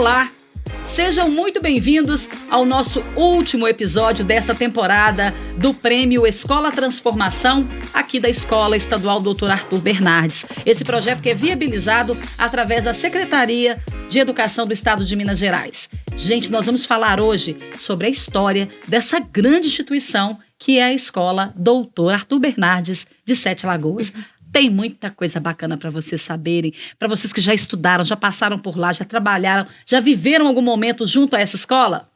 Olá! Sejam muito bem-vindos ao nosso último episódio desta temporada do Prêmio Escola Transformação, aqui da Escola Estadual Dr. Arthur Bernardes. Esse projeto que é viabilizado através da Secretaria de Educação do Estado de Minas Gerais. Gente, nós vamos falar hoje sobre a história dessa grande instituição que é a Escola Dr. Arthur Bernardes de Sete Lagoas. Tem muita coisa bacana para vocês saberem, para vocês que já estudaram, já passaram por lá, já trabalharam, já viveram algum momento junto a essa escola.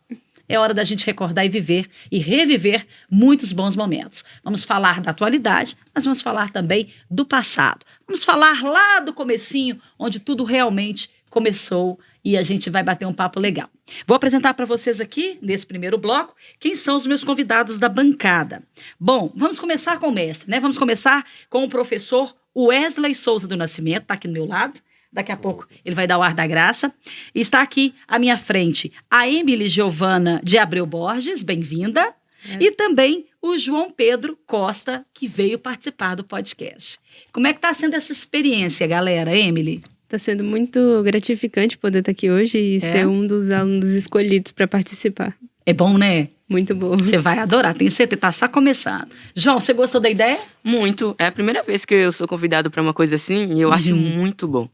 É hora da gente recordar e viver e reviver muitos bons momentos. Vamos falar da atualidade, mas vamos falar também do passado. Vamos falar lá do comecinho, onde tudo realmente começou e a gente vai bater um papo legal. Vou apresentar para vocês aqui, nesse primeiro bloco, quem são os meus convidados da bancada. Bom, vamos começar com o mestre, né? Vamos começar com o professor Wesley Souza do Nascimento, está aqui do meu lado. Daqui a pouco ele vai dar o ar da graça. E está aqui à minha frente a Emily Giovana de Abreu Borges, bem-vinda. E também o João Pedro Costa, que veio participar do podcast. Como é que está sendo essa experiência, galera? Emily? Está sendo muito gratificante poder estar aqui hoje e ser um dos alunos escolhidos para participar. É bom, né? Muito bom. Você vai adorar, tenho certeza, está só começando. João, você gostou da ideia? Muito. É a primeira vez que eu sou convidado para uma coisa assim e eu acho muito bom.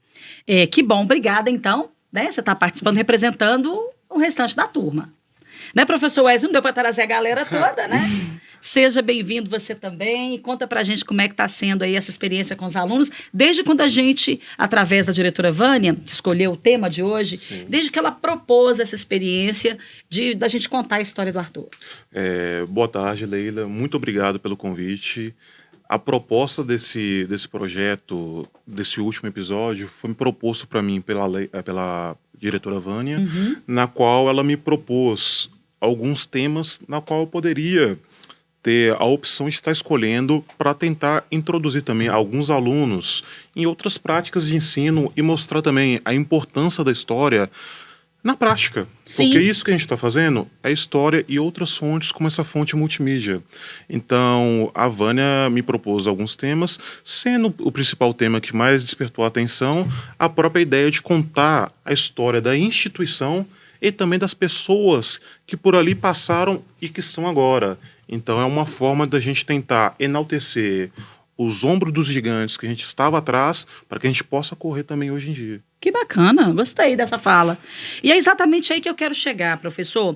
Que bom, obrigada então. Né? Você está participando, representando o restante da turma. Né, professor Wesley? Não deu para trazer a galera toda, né? Seja bem-vindo você também. Conta pra gente como é que está sendo aí essa experiência com os alunos, desde quando a gente, através da diretora Vânia, que escolheu o tema de hoje, desde que ela propôs essa experiência da gente contar a história do Arthur. Boa tarde, Leila. Muito obrigado pelo convite. A proposta desse projeto, desse último episódio, foi me proposto para mim pela diretora Vânia, na qual ela me propôs alguns temas na qual eu poderia ter a opção de estar escolhendo para tentar introduzir também alguns alunos em outras práticas de ensino e mostrar também a importância da história na prática. Sim. Porque isso que a gente está fazendo é história e outras fontes, como essa fonte multimídia. Então, a Vânia me propôs alguns temas, sendo o principal tema que mais despertou a atenção, a própria ideia de contar a história da instituição e também das pessoas que por ali passaram e que estão agora. Então, é uma forma da gente tentar enaltecer os ombros dos gigantes que a gente estava atrás para que a gente possa correr também hoje em dia. Que bacana, gostei dessa fala. E é exatamente aí que eu quero chegar, professor.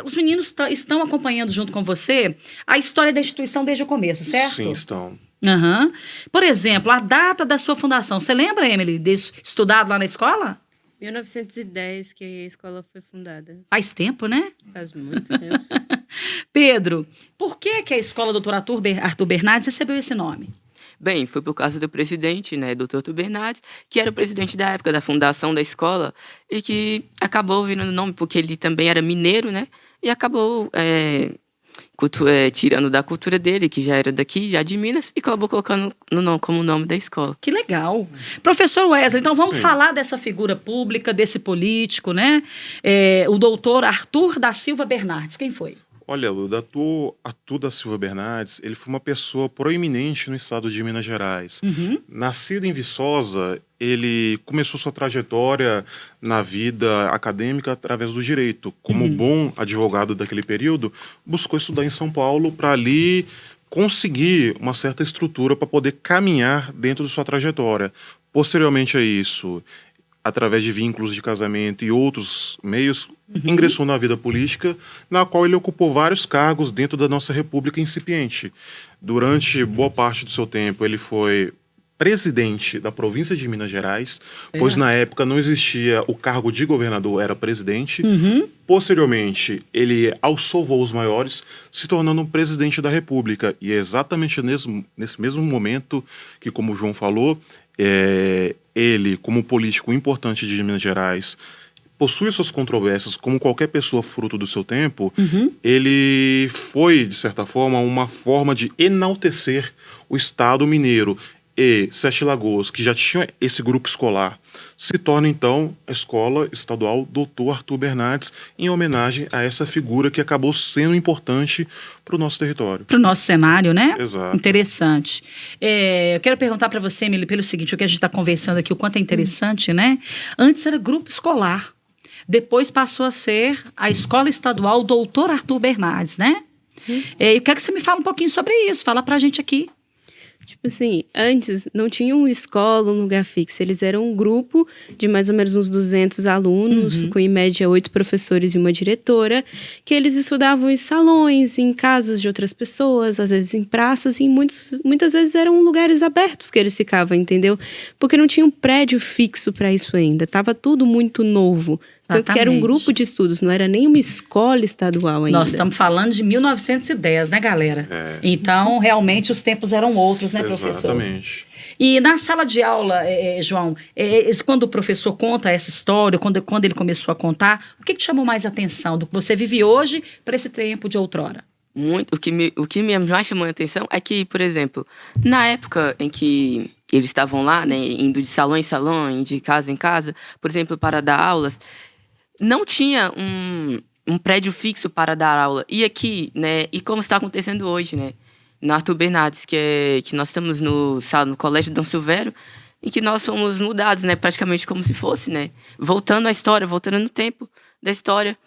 Os meninos estão acompanhando junto com você a história da instituição desde o começo, certo? Sim, estão. Uhum. Por exemplo, a data da sua fundação. Você lembra, Emily, desse estudado lá na escola? 1910 que a escola foi fundada. Faz tempo, né? Faz muito tempo. Pedro, por que a escola Dr. Arthur Bernardes recebeu esse nome? Bem, foi por causa do presidente, né, Dr. Arthur Bernardes, que era o presidente da época da fundação da escola e que acabou virando o nome porque ele também era mineiro, né? E acabou tirando da cultura dele, que já era daqui, já de Minas, e acabou colocando como nome da escola. Que legal. Professor Wesley, então vamos falar dessa figura pública, desse político, né? O doutor Arthur da Silva Bernardes, quem foi? Olha, o doutor Arthur da Silva Bernardes, ele foi uma pessoa proeminente no estado de Minas Gerais. Nascido em Viçosa, ele começou sua trajetória na vida acadêmica através do direito. Como bom advogado daquele período, buscou estudar em São Paulo para ali conseguir uma certa estrutura para poder caminhar dentro de sua trajetória. Posteriormente a isso, através de vínculos de casamento e outros meios, ingressou na vida política, na qual ele ocupou vários cargos dentro da nossa república incipiente. Durante boa parte do seu tempo, ele foi presidente da província de Minas Gerais, pois na época não existia o cargo de governador, era presidente. Posteriormente, ele alçou voos maiores, se tornando presidente da república. E é exatamente nesse mesmo momento que, como o João falou, ele, como político importante de Minas Gerais, possui suas controvérsias, como qualquer pessoa fruto do seu tempo. Ele foi, de certa forma, uma forma de enaltecer o Estado mineiro. E Sete Lagoas, que já tinha esse grupo escolar, se torna então a Escola Estadual Dr. Arthur Bernardes, em homenagem a essa figura que acabou sendo importante para o nosso território. Para o nosso cenário, né? Exato. Interessante. Eu quero perguntar para você, Emily, pelo seguinte, o que a gente está conversando aqui, o quanto é interessante, né? Antes era grupo escolar. depois passou a ser a Escola Estadual Doutor Arthur Bernardes, né? Eu quero que você me fale um pouquinho sobre isso. Fala pra gente aqui. Tipo assim, antes não tinha uma escola, um lugar fixo. Eles eram um grupo de mais ou menos uns 200 alunos, com em média 8 professores e uma diretora, que eles estudavam em salões, em casas de outras pessoas, às vezes em praças, e muitas vezes eram lugares abertos que eles ficavam, entendeu? Porque não tinha um prédio fixo para isso ainda. Tava tudo muito novo. Tanto que era um grupo de estudos, não era nem uma escola estadual ainda. Nós estamos falando de 1910, né, galera? Então, realmente, os tempos eram outros, né, professor? Exatamente. E na sala de aula, João, quando o professor conta essa história, quando ele começou a contar, o que chamou mais atenção do que você vive hoje para esse tempo de outrora? O que me mais chamou a atenção é que, por exemplo, na época em que eles estavam lá, né, indo de salão em salão, de casa em casa, por exemplo, para dar aulas, não tinha um prédio fixo para dar aula. E aqui, né, e como está acontecendo hoje, né, no Arthur Bernardes, que nós estamos no Colégio Dom Silvério, em que nós fomos mudados, né, praticamente como se fosse, né, voltando à história, voltando no tempo da história,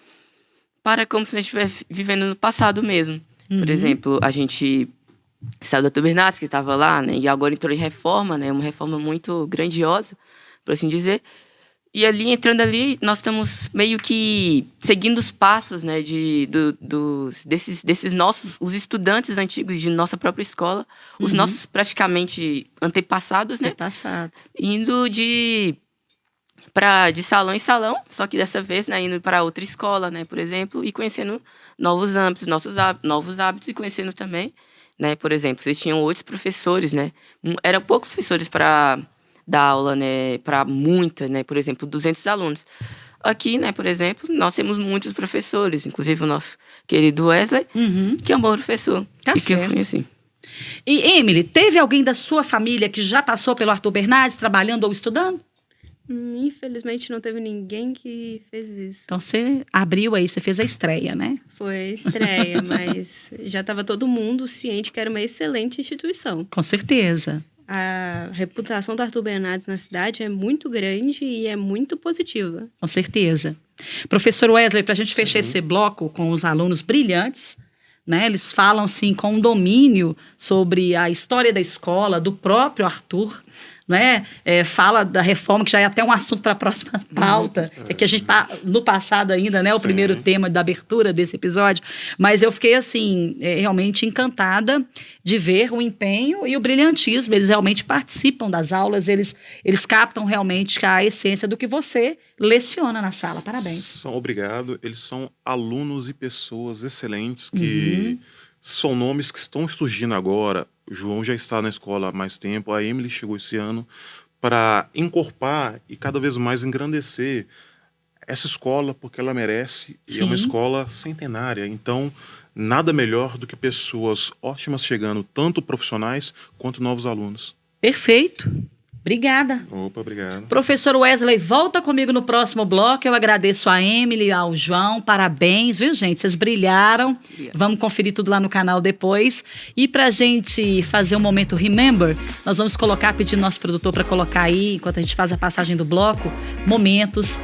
para como se nós estivéssemos vivendo no passado mesmo. Por exemplo, a gente saiu do Arthur Bernardes, que estava lá, né, e agora entrou em reforma, né, uma reforma muito grandiosa, por assim dizer. E ali, entrando ali, nós estamos meio que seguindo os passos, né, desses nossos, os estudantes antigos de nossa própria escola, os nossos praticamente antepassados, né? Indo de salão em salão, só que dessa vez, né, indo para outra escola, né, por exemplo, e conhecendo novos âmbitos, novos hábitos e conhecendo também, né, por exemplo, vocês tinham 8 professores, né? Eram poucos professores para dar aula, né, para né, por exemplo, 200 alunos. Aqui, né, por exemplo, nós temos muitos professores, inclusive o nosso querido Wesley, que é um bom professor. Tá certo. Que eu conheci. E, Emily, teve alguém da sua família que já passou pelo Arthur Bernardes, trabalhando ou estudando? Infelizmente, não teve ninguém que fez isso. Então, você abriu aí, você fez a estreia, né? Foi a estreia, mas já estava todo mundo ciente que era uma excelente instituição. Com certeza. A reputação do Arthur Bernardes na cidade é muito grande e é muito positiva. Com certeza. Professor Wesley, para a gente fechar esse bloco com os alunos brilhantes, né? Eles falam, assim, com um domínio sobre a história da escola, do próprio Arthur, né? Fala da reforma, que já é até um assunto para a próxima pauta, que a gente está no passado ainda, né? O primeiro tema da abertura desse episódio. Mas eu fiquei, assim, realmente encantada de ver o empenho e o brilhantismo. Eles realmente participam das aulas, eles captam realmente a essência do que você leciona na sala. Parabéns. Obrigado. Eles são alunos e pessoas excelentes que são nomes que estão surgindo agora. O João já está na escola há mais tempo, a Emily chegou esse ano para encorpar e cada vez mais engrandecer essa escola, porque ela merece, e é uma escola centenária. Então, nada melhor do que pessoas ótimas chegando, tanto profissionais quanto novos alunos. Perfeito. Obrigada. Opa, obrigado. Professor Wesley, volta comigo no próximo bloco. Eu agradeço a Emily, ao João. Parabéns, viu, gente? Vocês brilharam. Vamos conferir tudo lá no canal depois. E pra gente fazer um momento Remember, nós vamos pedir nosso produtor para colocar aí, enquanto a gente faz a passagem do bloco, momentos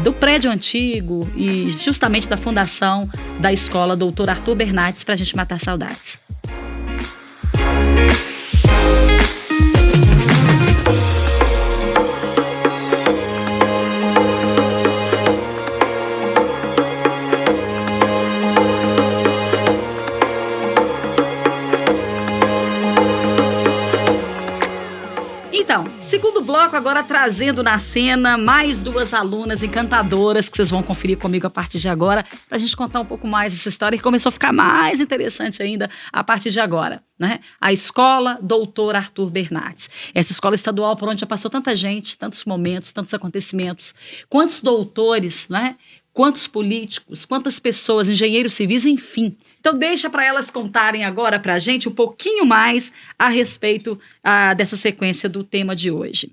do prédio antigo e justamente da fundação da escola Doutor Arthur Bernardes, pra gente matar saudades. Segundo bloco, agora trazendo na cena mais 2 alunas encantadoras que vocês vão conferir comigo a partir de agora, pra gente contar um pouco mais dessa história que começou a ficar mais interessante ainda a partir de agora, né? A Escola Doutor Arthur Bernardes. Essa escola estadual por onde já passou tanta gente, tantos momentos, tantos acontecimentos, quantos doutores, né? Quantos políticos, quantas pessoas, engenheiros civis, enfim. Então deixa para elas contarem agora para a gente um pouquinho mais a respeito dessa sequência do tema de hoje.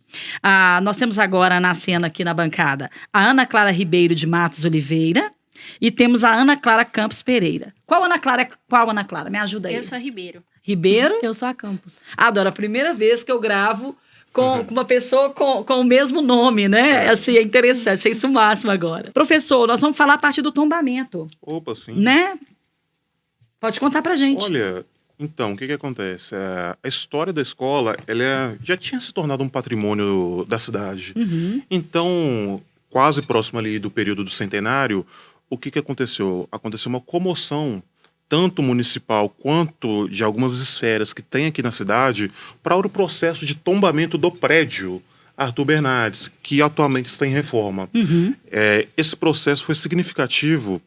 Nós temos agora na cena aqui na bancada a Ana Clara Ribeiro de Matos Oliveira e temos a Ana Clara Campos Pereira. Qual Ana Clara? Me ajuda aí. Eu sou a Ribeiro. Ribeiro? Eu sou a Campos. Adoro, a primeira vez que eu gravo com uma pessoa com o mesmo nome, né? Assim, é interessante, achei isso o máximo agora. Professor, nós vamos falar a partir do tombamento. Opa, sim. Né? Pode contar pra gente. Olha, então, o que acontece? A história da escola, ela já tinha se tornado um patrimônio da cidade. Então, quase próximo ali do período do centenário, o que aconteceu? Aconteceu uma comoção, tanto municipal quanto de algumas esferas que tem aqui na cidade, para o processo de tombamento do prédio Arthur Bernardes, que atualmente está em reforma. Esse processo foi significativo,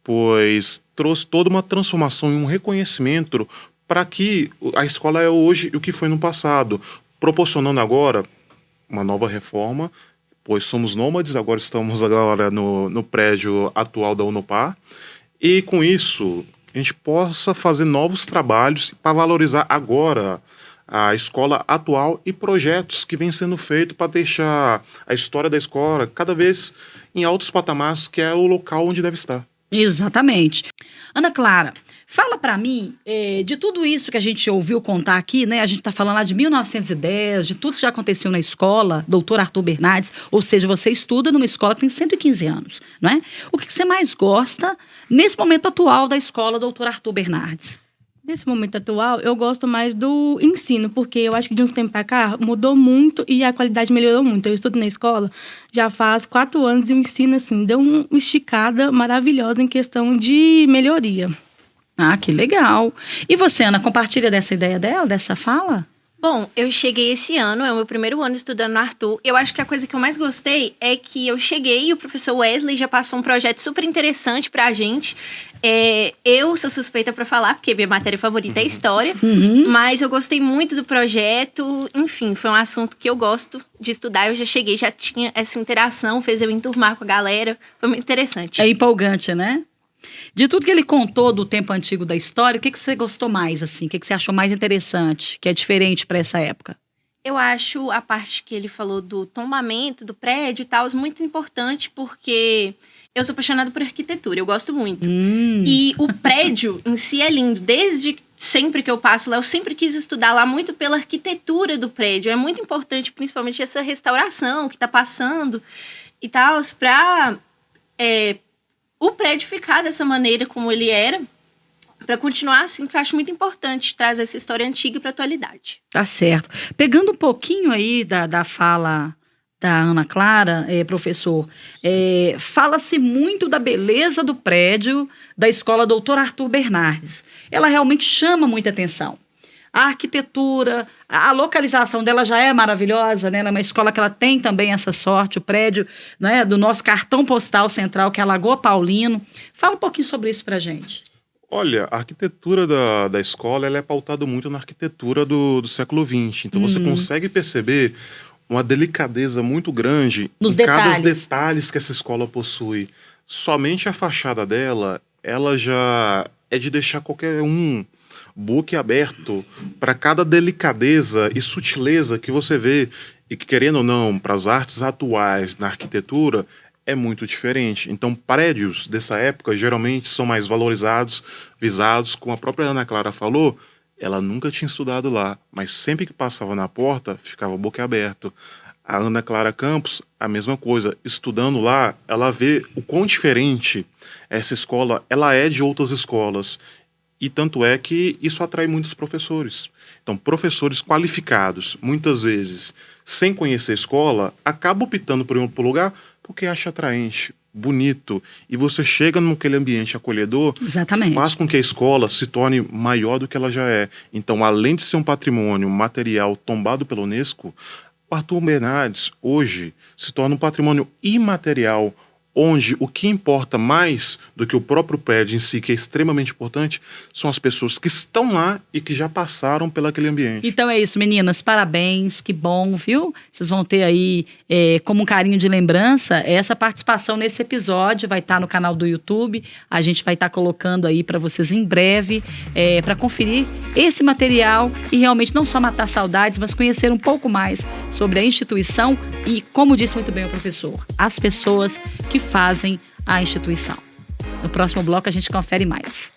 pois trouxe toda uma transformação e um reconhecimento para que a escola é hoje o que foi no passado, proporcionando agora uma nova reforma, pois somos nômades, agora estamos no prédio atual da Unopar, e com isso a gente possa fazer novos trabalhos para valorizar agora a escola atual e projetos que vêm sendo feitos para deixar a história da escola cada vez em altos patamares, que é o local onde deve estar. Exatamente. Ana Clara, fala pra mim de tudo isso que a gente ouviu contar aqui, né? A gente tá falando lá de 1910, de tudo que já aconteceu na escola, doutor Arthur Bernardes, ou seja, você estuda numa escola que tem 115 anos, não é? O que você mais gosta nesse momento atual da escola doutor Arthur Bernardes? Nesse momento atual, eu gosto mais do ensino, porque eu acho que de uns tempos para cá mudou muito e a qualidade melhorou muito. Eu estudo na escola já faz 4 anos e o ensino, assim, deu uma esticada maravilhosa em questão de melhoria. Ah, que legal. E você, Ana, compartilha dessa ideia dela, dessa fala? Bom, eu cheguei esse ano, é o meu primeiro ano estudando no Arthur. Eu acho que a coisa que eu mais gostei é que eu cheguei e o professor Wesley já passou um projeto super interessante pra gente. Eu sou suspeita pra falar, porque minha matéria favorita é história, mas eu gostei muito do projeto. Enfim, foi um assunto que eu gosto de estudar. Eu já cheguei, já tinha essa interação, fez eu enturmar com a galera. Foi muito interessante. É empolgante, né? De tudo que ele contou do tempo antigo da história, o que você gostou mais, assim? O que você achou mais interessante, que é diferente para essa época? Eu acho a parte que ele falou do tombamento, do prédio e tal, muito importante, porque eu sou apaixonada por arquitetura, eu gosto muito. E o prédio em si é lindo. Desde sempre que eu passo lá, eu sempre quis estudar lá muito pela arquitetura do prédio. É muito importante, principalmente essa restauração que está passando e tal, para o prédio ficar dessa maneira como ele era, para continuar assim, que eu acho muito importante trazer essa história antiga para a atualidade. Tá certo. Pegando um pouquinho aí da fala da Ana Clara, professor, fala-se muito da beleza do prédio da escola doutor Arthur Bernardes. Ela realmente chama muita atenção. A arquitetura, a localização dela já é maravilhosa, né? Ela é uma escola que ela tem também essa sorte, o prédio, né, do nosso cartão postal central, que é a Lagoa Paulino. Fala um pouquinho sobre isso pra gente. Olha, a arquitetura da escola, ela é pautada muito na arquitetura do século XX. Então você consegue perceber uma delicadeza muito grande nos em detalhes. cada detalhes que essa escola possui. Somente a fachada dela, ela já é de deixar qualquer um boquiaberto para cada delicadeza e sutileza que você vê, e que, querendo ou não, para as artes atuais na arquitetura, é muito diferente. Então, prédios dessa época geralmente são mais valorizados, visados, como a própria Ana Clara falou, ela nunca tinha estudado lá, mas sempre que passava na porta, ficava boquiaberto. A Ana Clara Campos, a mesma coisa, estudando lá, ela vê o quão diferente essa escola ela é de outras escolas. E tanto é que isso atrai muitos professores. Então, professores qualificados, muitas vezes, sem conhecer a escola, acabam optando por ir para um lugar porque acha atraente, bonito. E você chega naquele ambiente acolhedor, exatamente, faz com que a escola se torne maior do que ela já é. Então, além de ser um patrimônio material tombado pela Unesco, o Arthur Bernardes, hoje, se torna um patrimônio imaterial, onde o que importa mais do que o próprio prédio em si, que é extremamente importante, são as pessoas que estão lá e que já passaram pelaquele ambiente. Então é isso, meninas, parabéns, que bom, viu? Vocês vão ter aí, como um carinho de lembrança, essa participação nesse episódio, vai estar no canal do YouTube, a gente vai estar colocando aí para vocês em breve, para conferir esse material e realmente não só matar saudades, mas conhecer um pouco mais sobre a instituição e, como disse muito bem o professor, as pessoas que fazem a instituição. No próximo bloco a gente confere mais.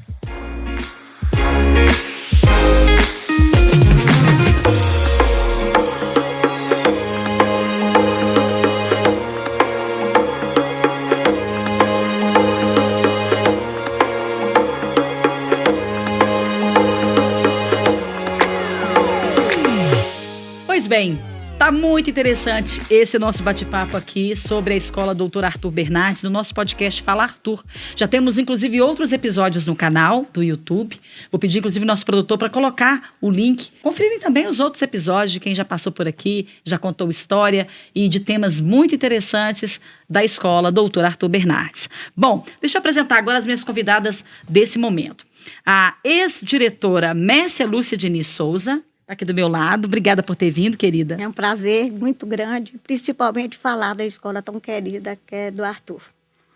bem, tá muito interessante esse nosso bate-papo aqui sobre a Escola Dr. Arthur Bernardes, no nosso podcast Fala Arthur. Já temos, inclusive, outros episódios no canal do YouTube. Vou pedir, inclusive, ao nosso produtor para colocar o link. Conferirem também os outros episódios de quem já passou por aqui, já contou história e de temas muito interessantes da Escola Dr. Arthur Bernardes. Bom, deixa eu apresentar agora as minhas convidadas desse momento. A ex-diretora Mércia Lúcia Diniz Souza, tá aqui do meu lado. Obrigada por ter vindo, querida. É um prazer muito grande, principalmente falar da escola tão querida que é do Arthur.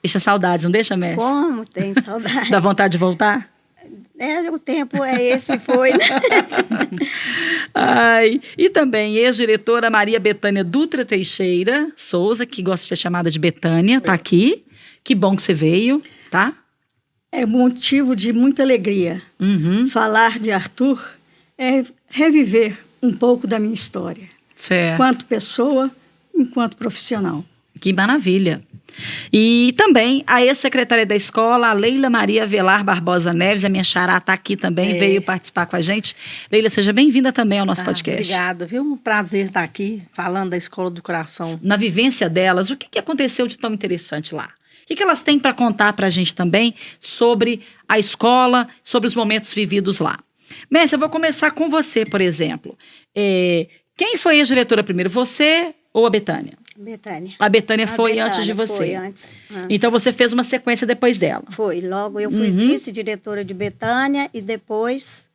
Deixa saudades, não deixa, Mércia? Como tem saudade. Dá vontade de voltar? O tempo é esse, foi, né? Ai, e também ex-diretora Maria Betânia Dutra Teixeira Souza, que gosta de ser chamada de Betânia, tá aqui. Que bom que você veio, tá? É motivo de muita alegria. Falar de Arthur é reviver um pouco da minha história. Certo. Enquanto pessoa, enquanto profissional. Que maravilha. E também a ex-secretária da escola, a Leila Maria Velar Barbosa Neves, a minha xará está aqui também, veio participar com a gente. Leila, seja bem-vinda também ao nosso podcast. Obrigada, viu? Um prazer estar aqui falando da Escola do Coração. Na vivência delas, o que aconteceu de tão interessante lá? O que elas têm para contar para a gente também sobre a escola, sobre os momentos vividos lá? Mércia, eu vou começar com você, por exemplo. Quem foi a diretora primeiro, você ou a Betânia? Betânia. A Betânia foi antes de você. Foi antes. Então você fez uma sequência depois dela. Foi. Logo eu fui vice-diretora de Betânia e depois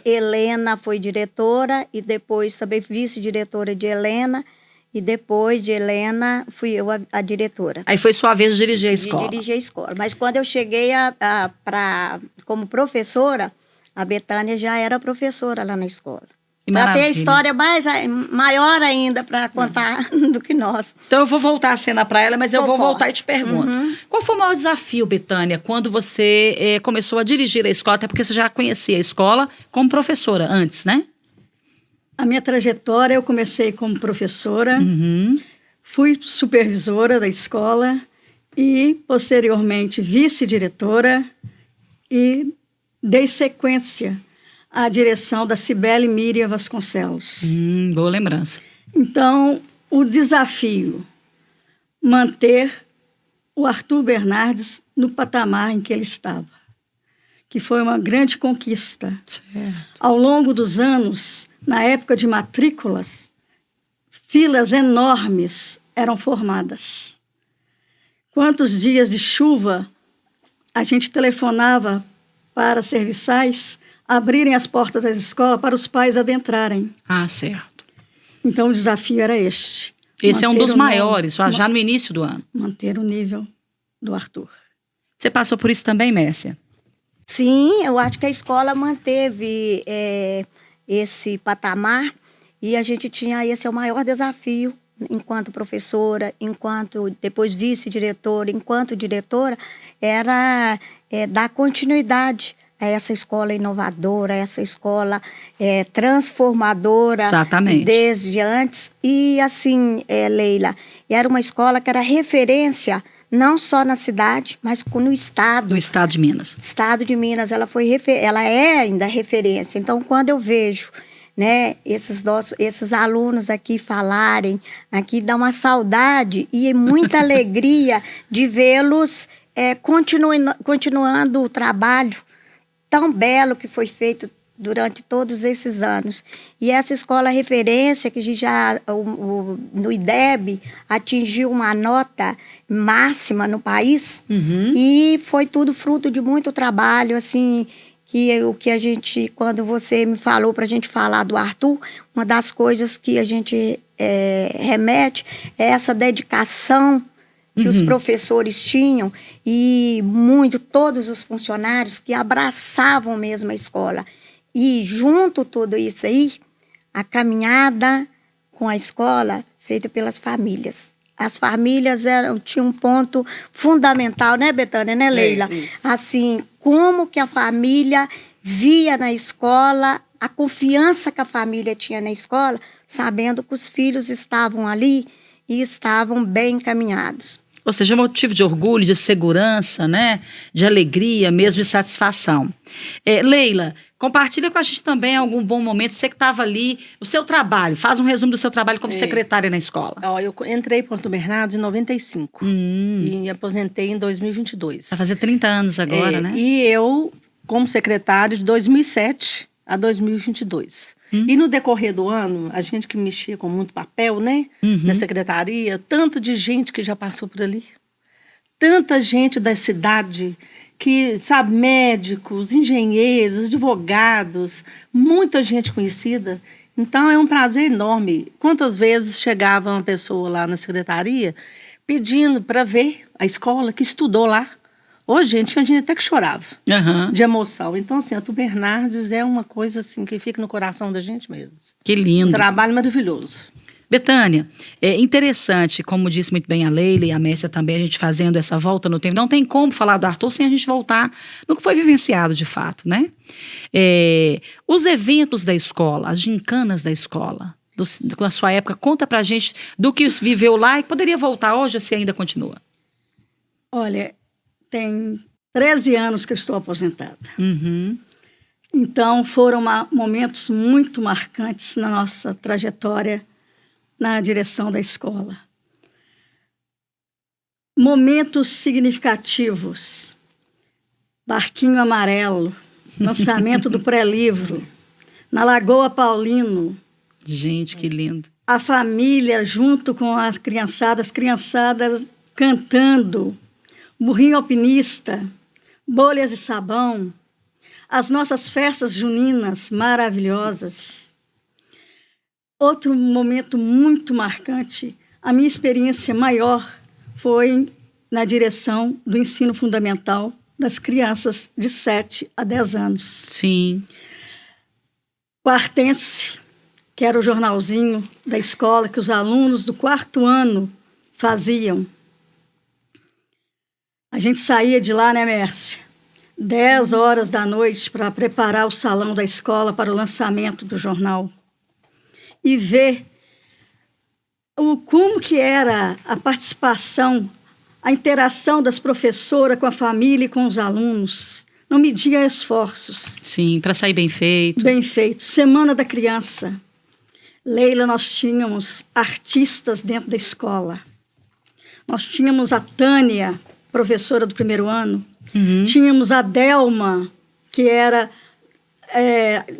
Helena foi diretora e depois também vice-diretora de Helena. E depois de Helena, fui eu a diretora. Aí foi sua vez de dirigir a escola. De dirigir a escola. Mas quando eu cheguei como professora, a Betânia já era professora lá na escola. Para ter a história maior ainda para contar do que nós. Então eu vou voltar a cena para ela, mas eu vou voltar e te pergunto. Qual foi o maior desafio, Betânia, quando você começou a dirigir a escola? Até porque você já conhecia a escola como professora antes, né? A minha trajetória, eu comecei como professora, fui supervisora da escola e, posteriormente, vice-diretora e dei sequência à direção da Cibele Miriam Vasconcelos. Boa lembrança. Então, o desafio, manter o Arthur Bernardes no patamar em que ele estava, que foi uma grande conquista. Certo. Ao longo dos anos, na época de matrículas, filas enormes eram formadas. Quantos dias de chuva a gente telefonava para serviçais abrirem as portas da escola para os pais adentrarem. Ah, certo. Então, o desafio era este. Esse é um dos maiores, já no início do ano. Manter o nível do Arthur. Você passou por isso também, Mércia? Sim, eu acho que a escola manteve esse patamar e a gente tinha, esse é o maior desafio enquanto professora, enquanto depois vice-diretora, enquanto diretora, era dar continuidade a essa escola inovadora, a essa escola transformadora. Exatamente. Desde antes. E assim, Leila, era uma escola que era referência não só na cidade, mas no estado. Do estado de Minas. Estado de Minas, ela é ainda referência. Então, quando eu vejo, né, esses alunos aqui falarem, aqui dá uma saudade e muita alegria de vê-los continuando o trabalho tão belo que foi feito durante todos esses anos. E essa escola referência, que a gente já, no IDEB, atingiu uma nota máxima no país, e foi tudo fruto de muito trabalho, assim, o que a gente, quando você me falou para a gente falar do Arthur, uma das coisas que a gente remete é essa dedicação que os professores tinham e todos os funcionários que abraçavam mesmo a escola. E junto tudo isso aí, a caminhada com a escola feita pelas famílias. As famílias tinham um ponto fundamental, né, Betânia, né, Leila? Assim, como que a família via na escola, a confiança que a família tinha na escola, sabendo que os filhos estavam ali e estavam bem encaminhados. Ou seja, é motivo de orgulho, de segurança, né? De alegria, mesmo de satisfação. Leila, compartilha com a gente também algum bom momento, você que estava ali, o seu trabalho, faz um resumo do seu trabalho como secretária na escola. Eu entrei para o Arthur Bernardes em 95 e aposentei em 2022. Vai fazer 30 anos agora, né? E eu, como secretário, de 2007 a 2022. E no decorrer do ano, a gente que mexia com muito papel, né? Na secretaria, tanto de gente que já passou por ali. Tanta gente da cidade que, sabe, médicos, engenheiros, advogados, muita gente conhecida. Então, é um prazer enorme. Quantas vezes chegava uma pessoa lá na secretaria pedindo para ver a escola, que estudou lá. Hoje, gente, tinha gente até que chorava de emoção. Então, assim, Arthur Bernardes é uma coisa assim que fica no coração da gente mesmo. Que lindo. Um trabalho maravilhoso. Betânia, é interessante, como disse muito bem a Leila e a Mércia também, a gente fazendo essa volta no tempo. Não tem como falar do Arthur sem a gente voltar no que foi vivenciado de fato, né? Os eventos da escola, as gincanas da escola, com a sua época, conta pra gente do que viveu lá e poderia voltar hoje se ainda continua. Olha, tem 13 anos que eu estou aposentada. Então, foram momentos muito marcantes na nossa trajetória na direção da escola. Momentos significativos. Barquinho Amarelo, lançamento do pré-livro, na Lagoa Paulino. Gente, que lindo. A família junto com as criançadas cantando, burrinho alpinista, bolhas de sabão, as nossas festas juninas maravilhosas. Outro momento muito marcante, a minha experiência maior foi na direção do ensino fundamental das crianças de 7 a 10 anos. Sim. Quartense, que era o jornalzinho da escola que os alunos do 4º ano faziam. A gente saía de lá, né, Mércia? 10 horas da noite para preparar o salão da escola para o lançamento do jornal. E ver como que era a participação, a interação das professoras com a família e com os alunos. Não media esforços. Sim, para sair bem feito. Bem feito. Semana da Criança. Leila, nós tínhamos artistas dentro da escola. Nós tínhamos a Tânia, professora do 1º ano. Tínhamos a Delma, que era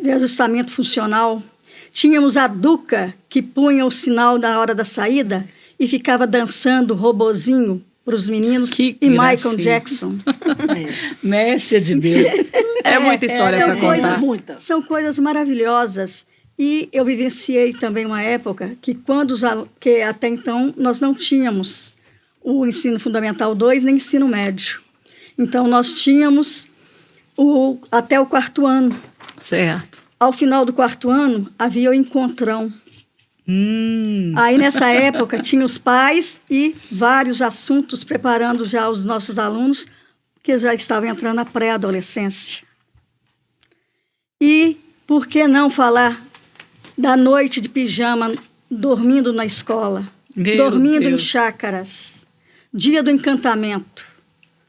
de ajustamento funcional. Tínhamos a Duca, que punha o sinal na hora da saída e ficava dançando robozinho para os meninos, e Michael Jackson. Mércia de Deus. É muita história para contar. São coisas maravilhosas. E eu vivenciei também uma época que até então nós não tínhamos o ensino fundamental 2 nem ensino médio. Então, nós tínhamos até o 4º ano. Certo. Ao final do 4º ano, havia o encontrão. Aí, nessa época, tinha os pais e vários assuntos preparando já os nossos alunos, que já estavam entrando na pré-adolescência. E por que não falar da noite de pijama, dormindo na escola, dormindo em chácaras, dia do encantamento.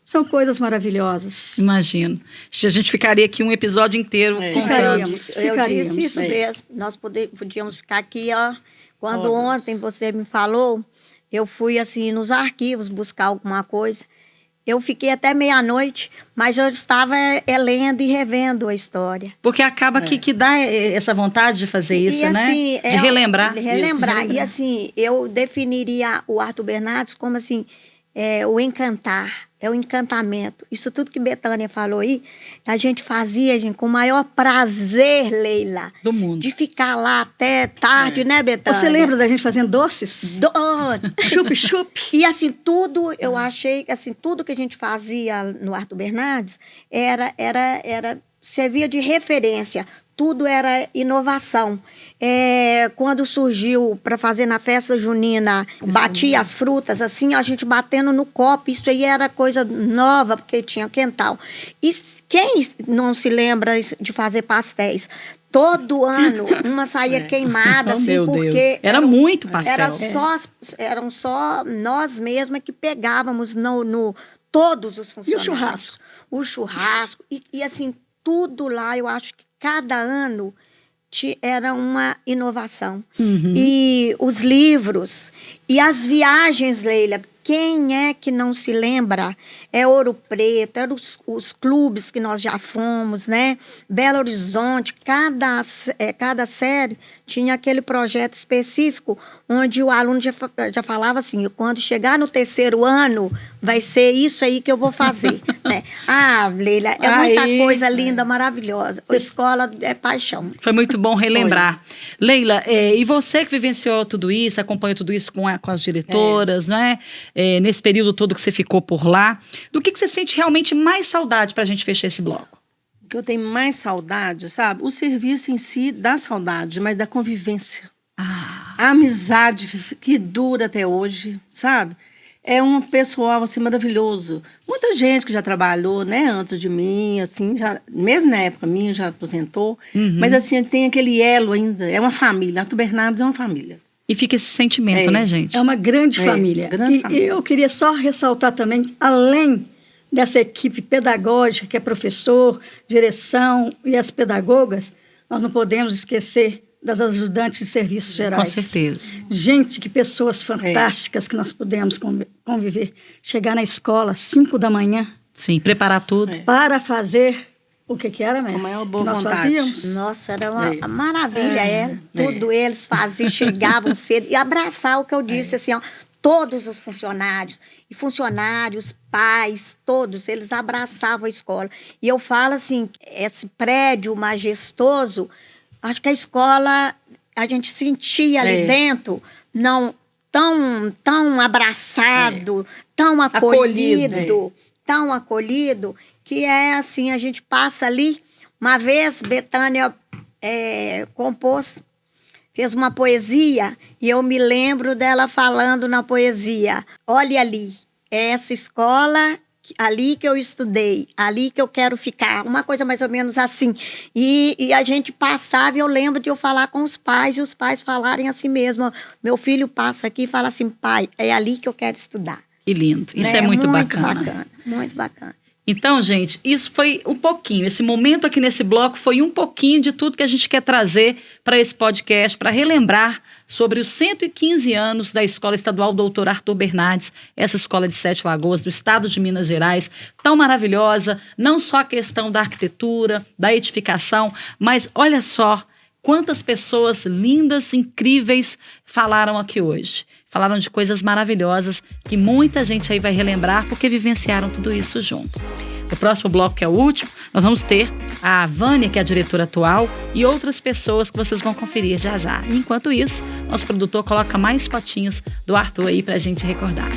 São coisas maravilhosas. Imagino. A gente ficaria aqui um episódio inteiro contando. Eu disse isso mesmo. Nós podíamos ficar aqui, ó. Quando ontem você me falou, eu fui assim nos arquivos buscar alguma coisa. Eu fiquei até meia-noite, mas eu estava lendo e revendo a história. Porque acaba que dá essa vontade de fazer isso, assim, né? De relembrar. Relembrar. E assim, eu definiria o Arthur Bernardes como assim, o encantar. É o encantamento. Isso tudo que Betânia falou aí, a gente fazia, gente, com o maior prazer, Leila. Do mundo. De ficar lá até tarde, né, Betânia? Você lembra da gente fazendo doces? Chup-chup. E assim, tudo, eu achei, assim, tudo que a gente fazia no Arthur Bernardes servia de referência. tudo era inovação. Quando surgiu para fazer na festa junina, batia as frutas, assim, a gente batendo no copo, isso aí era coisa nova, porque tinha quental. E quem não se lembra de fazer pastéis? Todo ano, uma saía queimada, assim, Meu porque... Deus. Era muito pastel. Eram só nós mesmas que pegávamos todos os funcionários. E o churrasco? O churrasco. E assim, tudo lá, eu acho que cada ano era uma inovação. E os livros e as viagens, Leila, quem é que não se lembra? Ouro Preto, eram os clubes que nós já fomos, né? Belo Horizonte, cada série tinha aquele projeto específico onde o aluno já falava assim, quando chegar no 3º ano, vai ser isso aí que eu vou fazer, né? Leila, muita coisa linda, maravilhosa. A escola é paixão. Foi muito bom relembrar. Leila, e você que vivenciou tudo isso, acompanhou tudo isso com as diretoras, não é? Nesse período todo que você ficou por lá, do que você sente realmente mais saudade para a gente fechar esse bloco? O que eu tenho mais saudade, sabe? O serviço em si dá saudade, mas da convivência. A amizade que dura até hoje, sabe? É um pessoal, assim, maravilhoso. Muita gente que já trabalhou, né, antes de mim, assim, mesmo na época minha, já aposentou. Mas, assim, tem aquele elo ainda. É uma família. Arthur Bernardes é uma família. E fica esse sentimento, né, gente? É uma grande família. E eu queria só ressaltar também, além dessa equipe pedagógica, que é professor, direção e as pedagogas, nós não podemos esquecer das ajudantes de serviços gerais. Com certeza. Gente, que pessoas fantásticas que nós pudemos conviver. Chegar na escola às 5 da manhã. Sim, preparar tudo. Para fazer o que era, Mestre? Com a maior boa nós vontade. Fazíamos. Nossa, era uma maravilha, tudo eles faziam, chegavam cedo. E abraçar o que eu disse, assim, ó, todos os funcionários, pais, todos, eles abraçavam a escola. E eu falo assim, esse prédio majestoso, acho que a escola, a gente sentia ali dentro, não tão abraçado, tão acolhido, tão acolhido, que é assim, a gente passa ali. Uma vez, Betânia fez uma poesia, e eu me lembro dela falando na poesia, olha ali, é essa escola ali que eu estudei, ali que eu quero ficar, uma coisa mais ou menos assim. E a gente passava, e eu lembro de eu falar com os pais, e os pais falarem assim mesmo, meu filho passa aqui e fala assim, pai, é ali que eu quero estudar. Que lindo, isso é muito bacana. Muito bacana. Então, gente, isso foi um pouquinho, esse momento aqui nesse bloco foi um pouquinho de tudo que a gente quer trazer para esse podcast, para relembrar sobre os 115 anos da Escola Estadual Dr. Arthur Bernardes, essa escola de Sete Lagoas, do estado de Minas Gerais, tão maravilhosa, não só a questão da arquitetura, da edificação, mas olha só quantas pessoas lindas, incríveis falaram aqui hoje. Falaram de coisas maravilhosas que muita gente aí vai relembrar porque vivenciaram tudo isso junto. No próximo bloco, que é o último, nós vamos ter a Vânia, que é a diretora atual, e outras pessoas que vocês vão conferir já já. E enquanto isso, nosso produtor coloca mais fotinhos do Arthur aí pra gente recordar.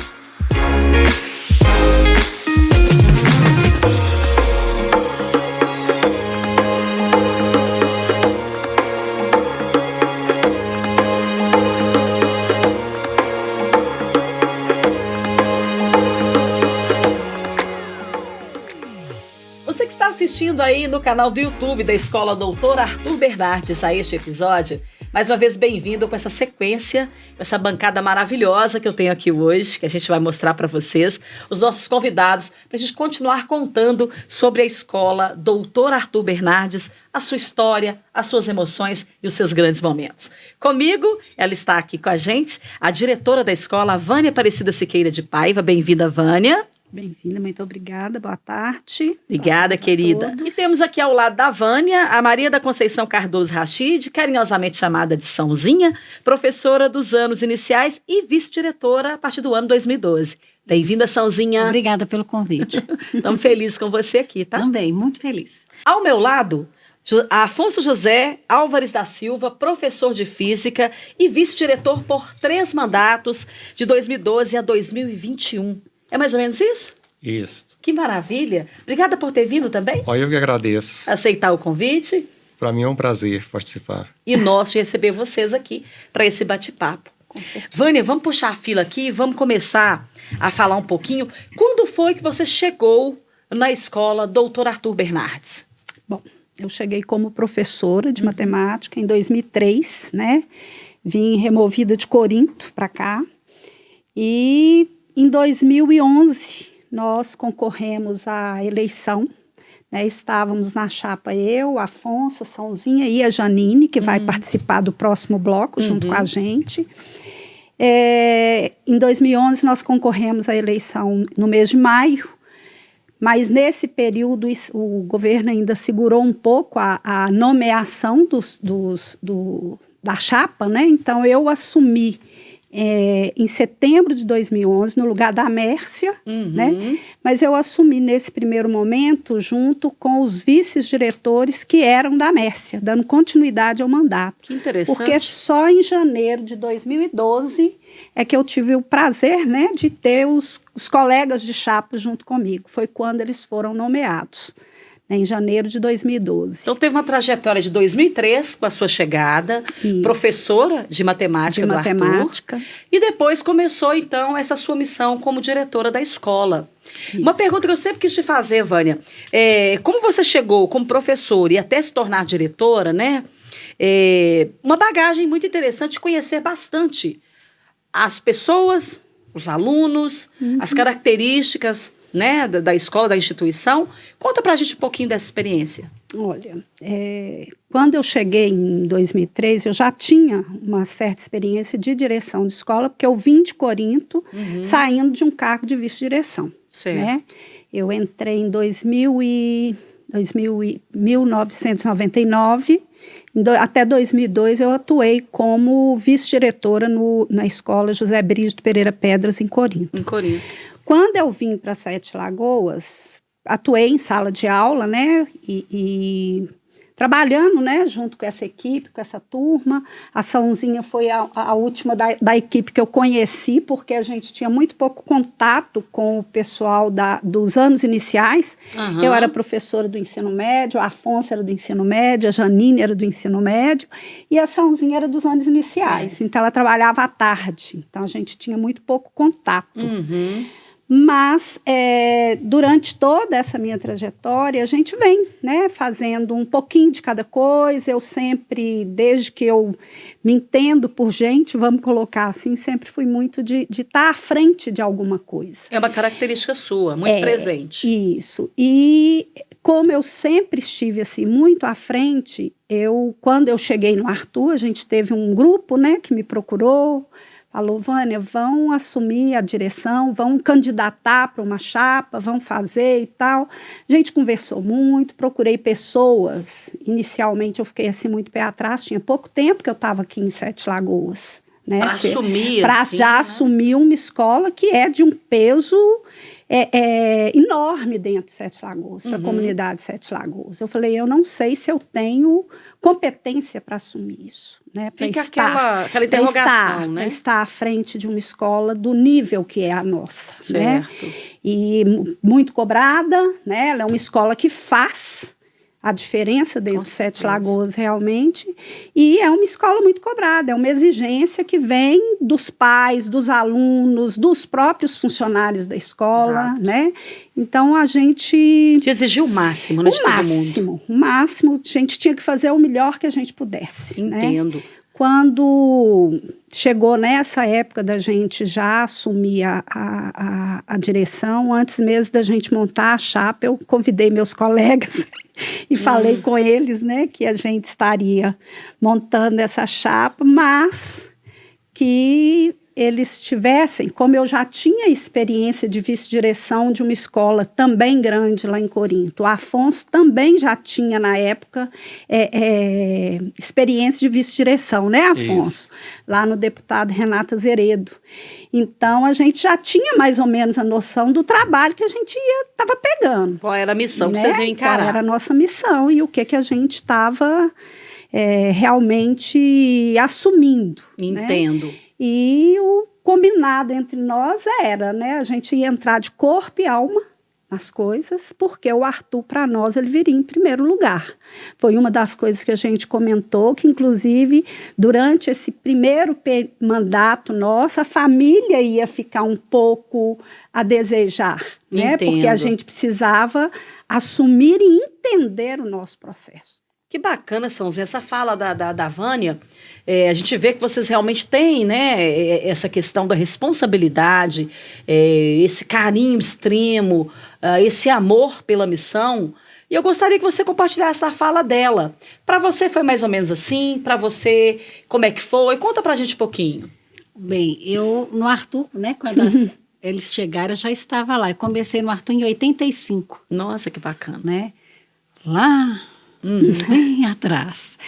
Você que está assistindo aí no canal do YouTube da Escola Dr. Arthur Bernardes a este episódio, mais uma vez bem-vindo com essa sequência, com essa bancada maravilhosa que eu tenho aqui hoje, que a gente vai mostrar para vocês, os nossos convidados, para a gente continuar contando sobre a Escola Dr. Arthur Bernardes, a sua história, as suas emoções e os seus grandes momentos. Comigo, ela está aqui com a gente, a diretora da escola, a Vânia Aparecida Siqueira de Paiva. Bem-vinda, Vânia. Bem-vinda, muito obrigada, boa tarde. Obrigada, querida. E temos aqui ao lado da Vânia, a Maria da Conceição Cardoso Rachid, carinhosamente chamada de Sãozinha, professora dos anos iniciais e vice-diretora a partir do ano 2012. Bem-vinda, Sãozinha. Obrigada pelo convite. Estamos felizes com você aqui, tá? Também, muito feliz. Ao meu lado, Afonso José Álvares da Silva, professor de Física e vice-diretor por 3 mandatos, de 2012 a 2021. É mais ou menos isso? Isso. Que maravilha. Obrigada por ter vindo também. Eu que agradeço. Aceitar o convite. Para mim é um prazer participar. E nós de receber vocês aqui para esse bate-papo. Vânia, vamos puxar a fila aqui, vamos começar a falar um pouquinho. Quando foi que você chegou na escola Dr. Arthur Bernardes? Bom, eu cheguei como professora de matemática em 2003, né? Vim removida de Corinto para cá. E em 2011 nós concorremos à eleição, né? Estávamos na chapa eu, a Afonso, a Sãozinha e a Janine, que vai participar do próximo bloco junto com a gente. Em 2011 nós concorremos à eleição no mês de maio, mas nesse período o governo ainda segurou um pouco a nomeação da chapa, né? Então eu assumi em setembro de 2011, no lugar da Mércia, né? Mas eu assumi nesse primeiro momento junto com os vice-diretores que eram da Mércia, dando continuidade ao mandato. Que interessante. Porque só em janeiro de 2012 é que eu tive o prazer, né, de ter os colegas de chapa junto comigo. Foi quando eles foram nomeados, né, em janeiro de 2012. Então teve uma trajetória de 2003 com a sua chegada, Isso. Professora de matemática do matemática. Arthur. E depois começou, então, essa sua missão como diretora da escola. Isso. Uma pergunta que eu sempre quis te fazer, Vânia. Como você chegou como professora e até se tornar diretora, né? Uma bagagem muito interessante de conhecer bastante as pessoas, os alunos, as características, né, da escola, da instituição. Conta pra gente um pouquinho dessa experiência. Olha, quando eu cheguei em 2003, eu já tinha uma certa experiência de direção de escola, porque eu vim de Corinto, saindo de um cargo de vice-direção. Certo. Né? Eu entrei em 1999, até 2002 eu atuei como vice-diretora na escola José Brígido Pereira Pedras, em Corinto. Em Corinto. Quando eu vim para Sete Lagoas, atuei em sala de aula, né, e trabalhando, né, junto com essa equipe, com essa turma. A Sãozinha foi a última da equipe que eu conheci, porque a gente tinha muito pouco contato com o pessoal dos anos iniciais. Eu era professora do ensino médio, a Afonso era do ensino médio, a Janine era do ensino médio, e a Sãozinha era dos anos iniciais. Sim. Então, ela trabalhava à tarde. Então, a gente tinha muito pouco contato. Mas, durante toda essa minha trajetória, a gente vem, né, fazendo um pouquinho de cada coisa. Eu sempre, desde que eu me entendo por gente, vamos colocar assim, sempre fui muito de estar à frente de alguma coisa. É uma característica sua, muito presente. Isso. E como eu sempre estive assim, muito à frente, quando eu cheguei no Arthur, a gente teve um grupo, né, que me procurou, falou: Vânia, vão assumir a direção, vão candidatar para uma chapa, vão fazer e tal. A gente conversou muito, procurei pessoas. Inicialmente eu fiquei assim muito pé atrás, tinha pouco tempo que eu estava aqui em Sete Lagoas. Né? Para assumir, para assim, já né? assumir uma escola que é de um peso enorme dentro de Sete Lagoas, para a comunidade de Sete Lagoas. Eu falei, eu não sei se eu tenho competência para assumir isso. Né? Fica aquela interrogação, né? Para estar à frente de uma escola do nível que é a nossa. Certo. Né? E muito cobrada, né? Ela é uma escola que faz a diferença dentro de Sete Lagoas, realmente, e é uma escola muito cobrada, é uma exigência que vem dos pais, dos alunos, dos próprios funcionários da escola, né? Então, a gente... Te exigiu o máximo, né, de todo mundo. O máximo, a gente tinha que fazer o melhor que a gente pudesse. Entendo. Né? Quando chegou nessa época da gente já assumir a direção, antes mesmo da gente montar a chapa, eu convidei meus colegas e falei com eles, né, que a gente estaria montando essa chapa, mas que eles tivessem, como eu já tinha experiência de vice-direção de uma escola também grande lá em Corinto, o Afonso também já tinha, na época, experiência de vice-direção, né, Afonso? Isso. Lá no deputado Renata Zeredo. Então, a gente já tinha mais ou menos a noção do trabalho que a gente estava pegando. Qual era a missão, né? Que vocês iam encarar? Qual era a nossa missão e o que a gente estava realmente assumindo. Entendo. Né? E o combinado entre nós era, né, a gente ia entrar de corpo e alma nas coisas, porque o Arthur, para nós, ele viria em primeiro lugar. Foi uma das coisas que a gente comentou, que, inclusive, durante esse primeiro mandato nosso, a família ia ficar um pouco a desejar, né? Porque a gente precisava assumir e entender o nosso processo. Que bacana, Sãozinha, essa fala da Vânia. A gente vê que vocês realmente têm, né, essa questão da responsabilidade, esse carinho extremo, esse amor pela missão. E eu gostaria que você compartilhasse a fala dela. Para você foi mais ou menos assim? Para você, como é que foi? Conta pra gente um pouquinho. Bem, eu no Arthur, né, quando eles chegaram, eu já estava lá. Eu comecei no Arthur em 85. Nossa, que bacana. Né? Lá, bem atrás.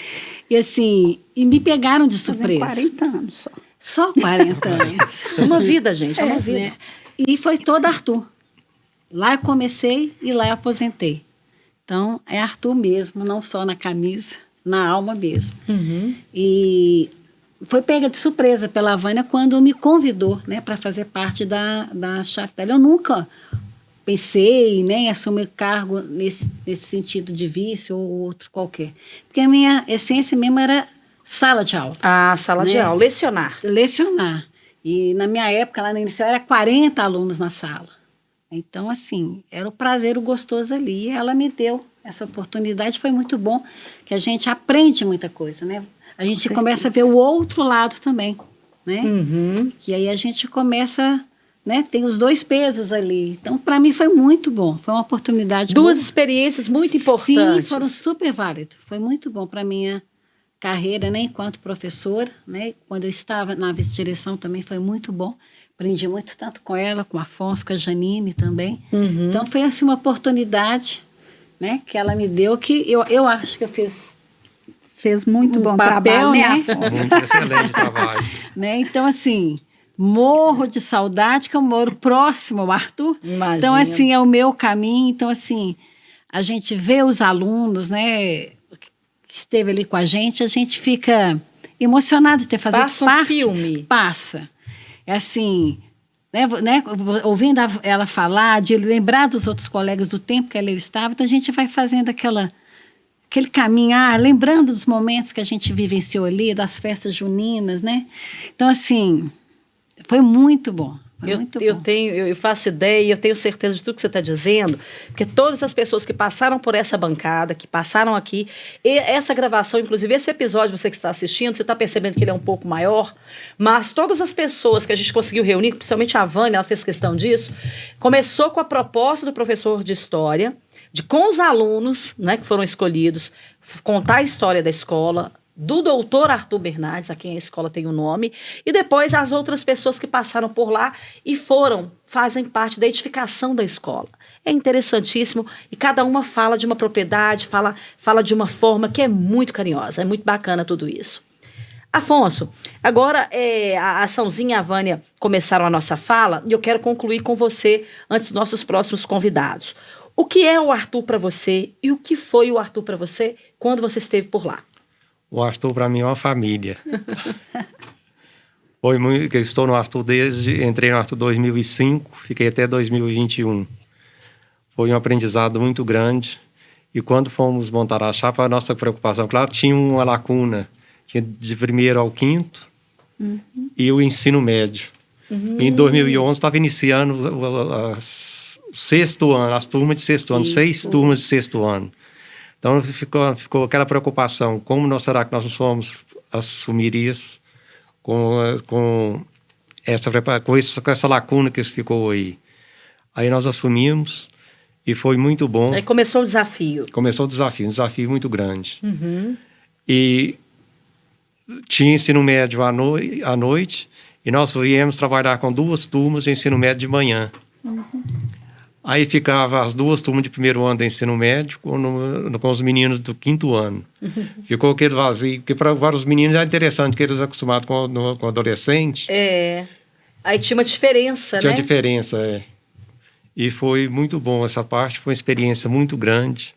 E assim, e me pegaram de surpresa. 40 anos só. Só 40 anos. Uma vida, gente, uma vida. Né? E foi todo Arthur. Lá eu comecei e lá eu aposentei. Então, é Arthur mesmo, não só na camisa, na alma mesmo. E foi pega de surpresa pela Vânia quando me convidou, né, para fazer parte da chave dela. Eu nunca pensei, né, em assumir cargo nesse sentido de vice ou outro qualquer. Porque a minha essência mesmo era sala de aula. Ah, sala de aula, lecionar. Lecionar. E na minha época, lá na inicial, era 40 alunos na sala. Então, assim, era o prazer, o gostoso ali. E ela me deu essa oportunidade, foi muito bom, que a gente aprende muita coisa, né? A gente começa a ver o outro lado também, né? Que aí a gente começa, né? Tem os dois pesos ali. Então, para mim foi muito bom. Foi uma oportunidade. Duas experiências muito importantes. Sim, foram super válidas. Foi muito bom para minha carreira, né? Enquanto professora, né? Quando eu estava na vice-direção também foi muito bom. Aprendi muito tanto com ela, com o Afonso, com a Janine também. Então, foi assim uma oportunidade, né? Que ela me deu, que eu acho que eu fez muito bom papel, trabalho, né, Afonso? Muito excelente trabalho. Né? Então, assim, morro de saudade, que eu moro próximo ao Arthur. Imagina. Então, assim, é o meu caminho. Então, assim, a gente vê os alunos, né, que esteve ali com a gente fica emocionado de ter feito parte. Passa um filme. Passa. É assim, né, ouvindo ela falar, de lembrar dos outros colegas do tempo que ela estava, então a gente vai fazendo aquele caminho, lembrando dos momentos que a gente vivenciou ali, das festas juninas, né? Então, assim, foi muito bom. Eu faço ideia e eu tenho certeza de tudo que você está dizendo, porque todas as pessoas que passaram por essa bancada, que passaram aqui, e essa gravação, inclusive esse episódio, você que está assistindo, você está percebendo que ele é um pouco maior, mas todas as pessoas que a gente conseguiu reunir, principalmente a Vânia, ela fez questão disso, começou com a proposta do professor de história, com os alunos, né, que foram escolhidos, contar a história da escola, do doutor Arthur Bernardes, a quem a escola tem o nome, e depois as outras pessoas que passaram por lá e fazem parte da edificação da escola. É interessantíssimo e cada uma fala de uma propriedade, fala de uma forma que é muito carinhosa, é muito bacana tudo isso. Afonso, agora a Sãozinha e a Vânia começaram a nossa fala e eu quero concluir com você antes dos nossos próximos convidados. O que é o Arthur para você e o que foi o Arthur para você quando você esteve por lá? O Arthur, para mim, é uma família. Eu estou no Arthur entrei no Arthur 2005, fiquei até 2021. Foi um aprendizado muito grande. E quando fomos montar a chapa, a nossa preocupação, claro, tinha uma lacuna. Tinha de primeiro ao quinto e o ensino médio. Em 2011, estava iniciando o sexto ano, as turmas de sexto ano, 6 turmas de sexto ano. Então, ficou aquela preocupação, como será que nós assumir isso com essa lacuna que ficou aí. Aí nós assumimos e foi muito bom. Aí começou o desafio. Começou o desafio, um desafio muito grande. E tinha ensino médio à noite e nós viemos trabalhar com 2 turmas de ensino médio de manhã. Aí ficava as 2 turmas de primeiro ano do ensino médio com os meninos do 5º ano. Ficou aquele vazio, porque para os meninos é interessante, que eles acostumados com adolescente. Aí tinha uma diferença, né? Tinha diferença, E foi muito bom essa parte, foi uma experiência muito grande,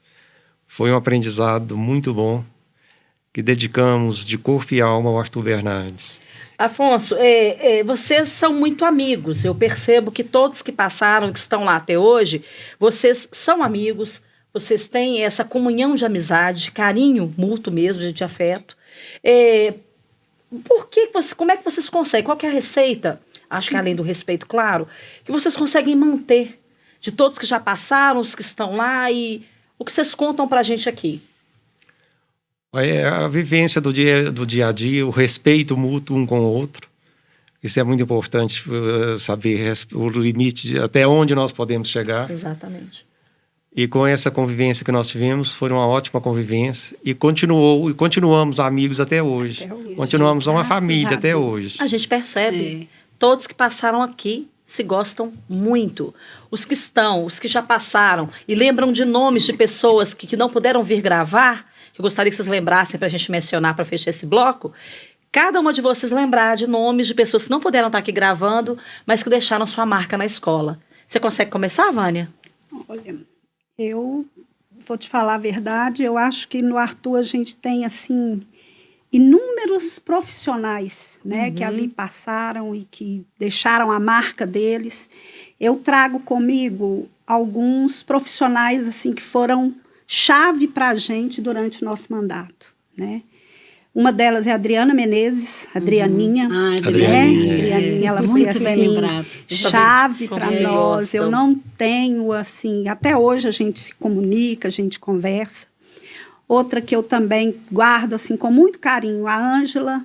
foi um aprendizado muito bom. que dedicamos de corpo e alma ao Arthur Bernardes. Afonso, vocês são muito amigos. Eu percebo que todos que passaram, que estão lá até hoje, vocês são amigos, vocês têm essa comunhão de amizade, carinho mútuo mesmo, de afeto. Como é que vocês conseguem? Qual que é a receita? Acho que além do respeito, claro, que vocês conseguem manter de todos que já passaram, os que estão lá, e o que vocês contam pra gente aqui? A vivência do dia a dia, o respeito mútuo um com o outro. Isso é muito importante, saber o limite, até onde nós podemos chegar. Exatamente. E com essa convivência que nós tivemos, foi uma ótima convivência. E continuamos amigos até hoje. Continuamos uma família até hoje. A gente percebe, todos que passaram aqui se gostam muito. Os que já passaram e lembram de nomes de pessoas que não puderam vir gravar, que eu gostaria que vocês lembrassem para a gente mencionar, para fechar esse bloco. Cada uma de vocês lembrar de nomes de pessoas que não puderam estar aqui gravando, mas que deixaram sua marca na escola. Você consegue começar, Vânia? Olha, eu vou te falar a verdade, eu acho que no Arthur a gente tem, assim, inúmeros profissionais, né, que ali passaram e que deixaram a marca deles. Eu trago comigo alguns profissionais, assim, que foram chave para a gente durante o nosso mandato, né? Uma delas é a Adriana Menezes, Adrianinha. Adrianinha, ela foi assim, chave para nós. Eu não tenho, assim, até hoje a gente se comunica, a gente conversa. Outra que eu também guardo, assim, com muito carinho, a Ângela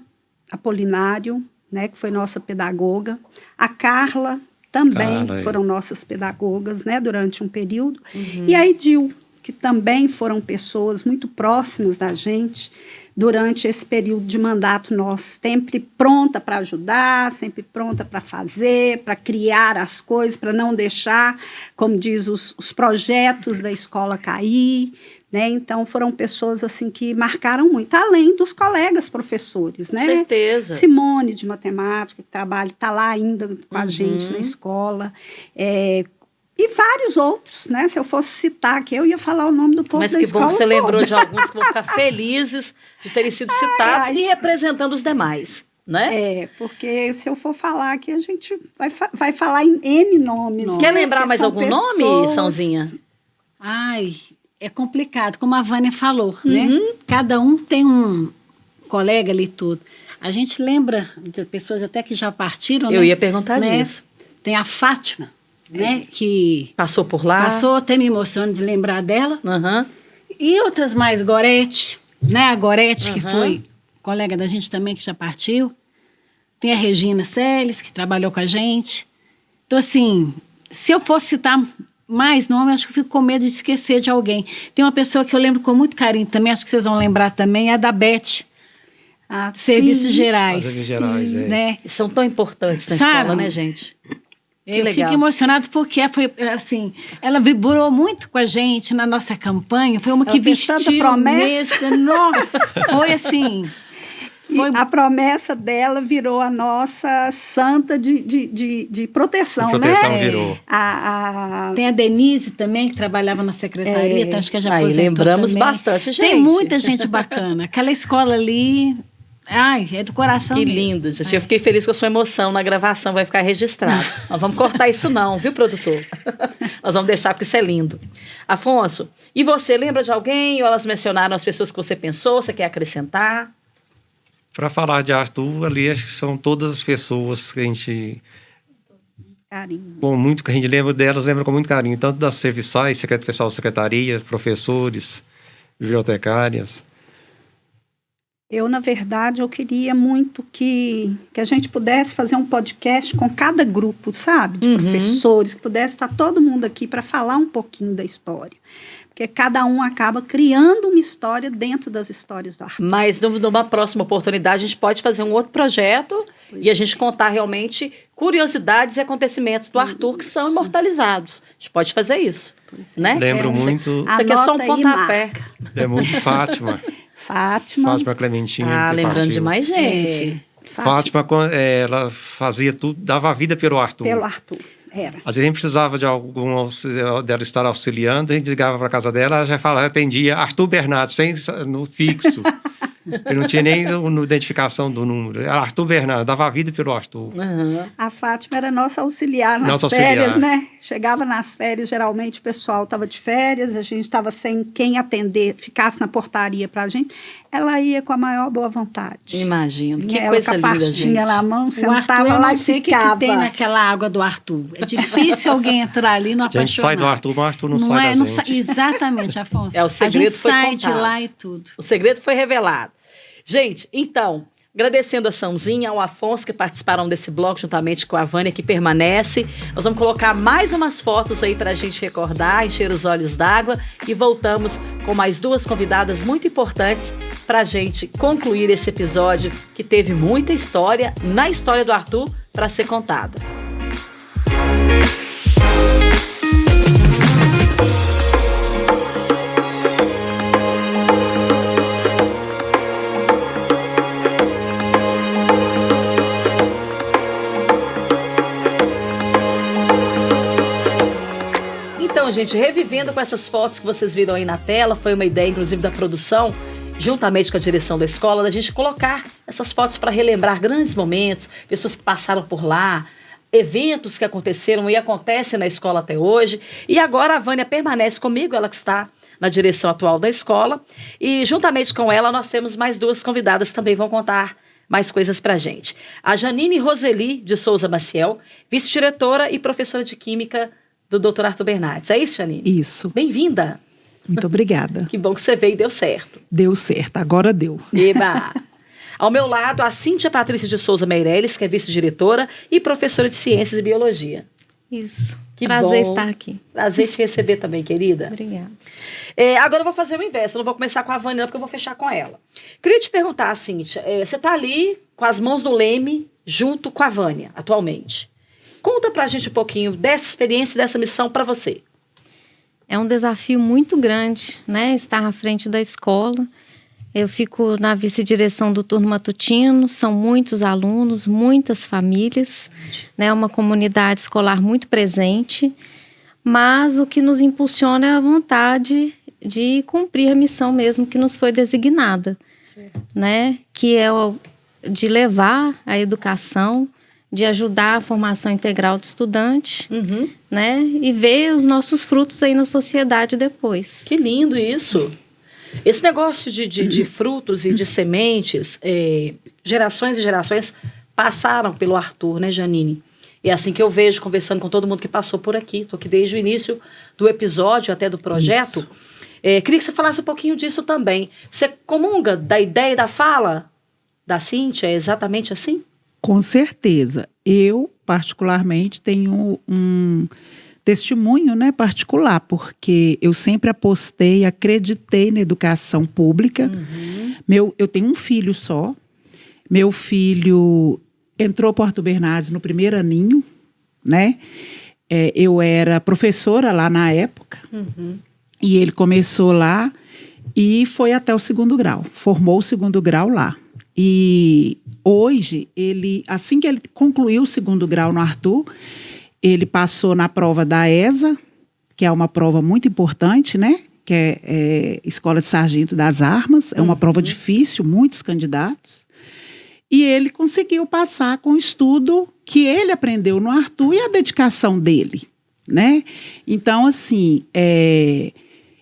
Apolinário, né, que foi nossa pedagoga. A Carla também foram nossas pedagogas, né, durante um período. E a Edil, que também foram pessoas muito próximas da gente durante esse período de mandato nosso, sempre pronta para ajudar, sempre pronta para fazer, para criar as coisas, para não deixar, como diz, os projetos da escola cair, né? Então, foram pessoas assim que marcaram muito, além dos colegas professores, né? Certeza. Simone, de matemática, que trabalha, está lá ainda com a gente na escola, e vários outros, né? Se eu fosse citar aqui, eu ia falar o nome do povo da escola. Mas que bom que você lembrou de alguns que vão ficar felizes de terem sido citados e representando os demais, né? Porque se eu for falar aqui, a gente vai falar em N nomes. Quer lembrar mais algum nome, Sãozinha? Ai, é complicado, como a Vânia falou, né? Cada um tem um colega ali tudo. A gente lembra de pessoas até que já partiram, Eu ia perguntar disso. Tem a Fátima, né, que passou por lá. Passou, até me emociono de lembrar dela. E outras mais, Gorete, né? A Gorete, que foi colega da gente também, que já partiu. Tem a Regina Celes, que trabalhou com a gente. Então, assim, se eu fosse citar mais nome, acho que eu fico com medo de esquecer de alguém. Tem uma pessoa que eu lembro com muito carinho também, acho que vocês vão lembrar também, é a da Beth. Serviços Gerais. Serviços Gerais, né? São tão importantes na escola, né, gente? Eu fico emocionada porque foi, assim, ela vibrou muito com a gente na nossa campanha. Foi uma que vestiu promessa. Foi assim. A promessa dela virou a nossa santa de proteção, né? Proteção virou. Tem a Denise também, que trabalhava na secretaria, então acho que já aposentou lembramos também. Bastante gente. Tem muita gente bacana. Aquela escola ali... Ai, é do coração mesmo. Que lindo, gente. Eu fiquei feliz com a sua emoção na gravação, vai ficar registrado. Nós vamos cortar isso não, viu, produtor? Nós vamos deixar porque isso é lindo. Afonso, e você, lembra de alguém? Ou elas mencionaram as pessoas que você pensou, você quer acrescentar? Para falar de Arthur, ali acho que são todas as pessoas que a gente... Carinho. Que a gente lembra delas, lembra com muito carinho. Tanto das serviçais, pessoal da secretaria, professores, bibliotecárias. Eu, na verdade, eu queria muito que a gente pudesse fazer um podcast com cada grupo, sabe? De professores, que pudesse estar todo mundo aqui para falar um pouquinho da história. Porque cada um acaba criando uma história dentro das histórias do Arthur. Mas numa próxima oportunidade a gente pode fazer um outro projeto e a gente contar realmente curiosidades e acontecimentos do Arthur que são imortalizados. A gente pode fazer isso, né? Lembro muito... Isso aqui é só um pontapé. É muito Fátima. Fátima Clementina. Lembrando de mais gente. Fátima, ela fazia tudo, dava a vida pelo Arthur. Pelo Arthur, era. Às vezes a gente precisava de dela estar auxiliando, a gente ligava para casa dela, ela já falava, atendia Arthur Bernardes, no fixo. Ele não tinha nem identificação do número. Era Arthur Bernardes, dava a vida pelo Arthur. A Fátima era nossa auxiliar nas Nossa férias, auxiliar. né? Chegava nas férias, geralmente o pessoal estava de férias, a gente estava sem quem atender, ficasse na portaria pra gente. Ela ia com a maior boa vontade. Imagino. Que Ela coisa com a linda, pastinha gente. na mão, O Arthur, sentava eu lá não e sei o que ficava. tem naquela água do Arthur. É difícil alguém entrar ali e não A gente apaixonar. sai do Arthur, mas o Arthur não sai é, da não gente. sa- Exatamente, Afonso. É, o segredo a gente foi sai contado. de lá e tudo. O segredo foi revelado. Gente, então, agradecendo a Sãozinha, ao Afonso que participaram desse bloco juntamente com a Vânia que permanece. Nós vamos colocar mais umas fotos aí pra gente recordar, encher os olhos d'água e voltamos com mais duas convidadas muito importantes pra gente concluir esse episódio que teve muita história na história do Arthur para ser contada. Então, gente, revivendo com essas fotos que vocês viram aí na tela, foi uma ideia, inclusive, da produção, juntamente com a direção da escola, da gente colocar essas fotos para relembrar grandes momentos, pessoas que passaram por lá, eventos que aconteceram e acontecem na escola até hoje. E agora a Vânia permanece comigo, ela que está na direção atual da escola. E juntamente com ela nós temos mais duas convidadas que também vão contar mais coisas pra gente. A Janine Roseli de Souza Maciel, vice-diretora e professora de Química do Dr. Arthur Bernardes. É isso, Janine? Isso. Bem-vinda. Muito obrigada. Que bom que você veio e deu certo. Deu certo, agora deu. Eba! Ao meu lado, a Cíntia Patrícia de Souza Meirelles, que é vice-diretora e professora de Ciências e Biologia. Isso. Que Prazer bom. estar aqui. Prazer te receber também, querida. Obrigada. Agora eu vou fazer o inverso, eu não vou começar com a Vânia, porque eu vou fechar com ela. Queria te perguntar, Cíntia, você está ali com as mãos no leme, junto com a Vânia, atualmente. Conta pra gente um pouquinho dessa experiência e dessa missão para você. É um desafio muito grande, né? Estar à frente da escola. Eu fico na vice-direção do turno matutino, são muitos alunos, muitas famílias, né? Uma comunidade escolar muito presente, mas o que nos impulsiona é a vontade de cumprir a missão mesmo que nos foi designada, né? Que é de levar a educação, de ajudar a formação integral do estudante, né? E ver os nossos frutos aí na sociedade depois. Que lindo isso! Esse negócio de frutos e de sementes, gerações e gerações passaram pelo Arthur, né, Janine? É assim que eu vejo, conversando com todo mundo que passou por aqui. Estou aqui desde o início do episódio, até do projeto. Queria que você falasse um pouquinho disso também. Você comunga da ideia e da fala da Cíntia? É exatamente assim? Com certeza. Eu, particularmente, tenho um testemunho, né, particular, porque eu sempre apostei, acreditei na educação pública. Eu tenho um filho só. Meu filho entrou para o Arthur Bernardes no primeiro aninho, né? Eu era professora lá na época. E ele começou lá e foi até o segundo grau. Formou o segundo grau lá. E hoje, assim que ele concluiu o segundo grau no Arthur, ele passou na prova da ESA, que é uma prova muito importante, né? Que é Escola de Sargento das Armas. É uma prova difícil, muitos candidatos. E ele conseguiu passar com o estudo que ele aprendeu no Arthur e a dedicação dele, né? Então, assim,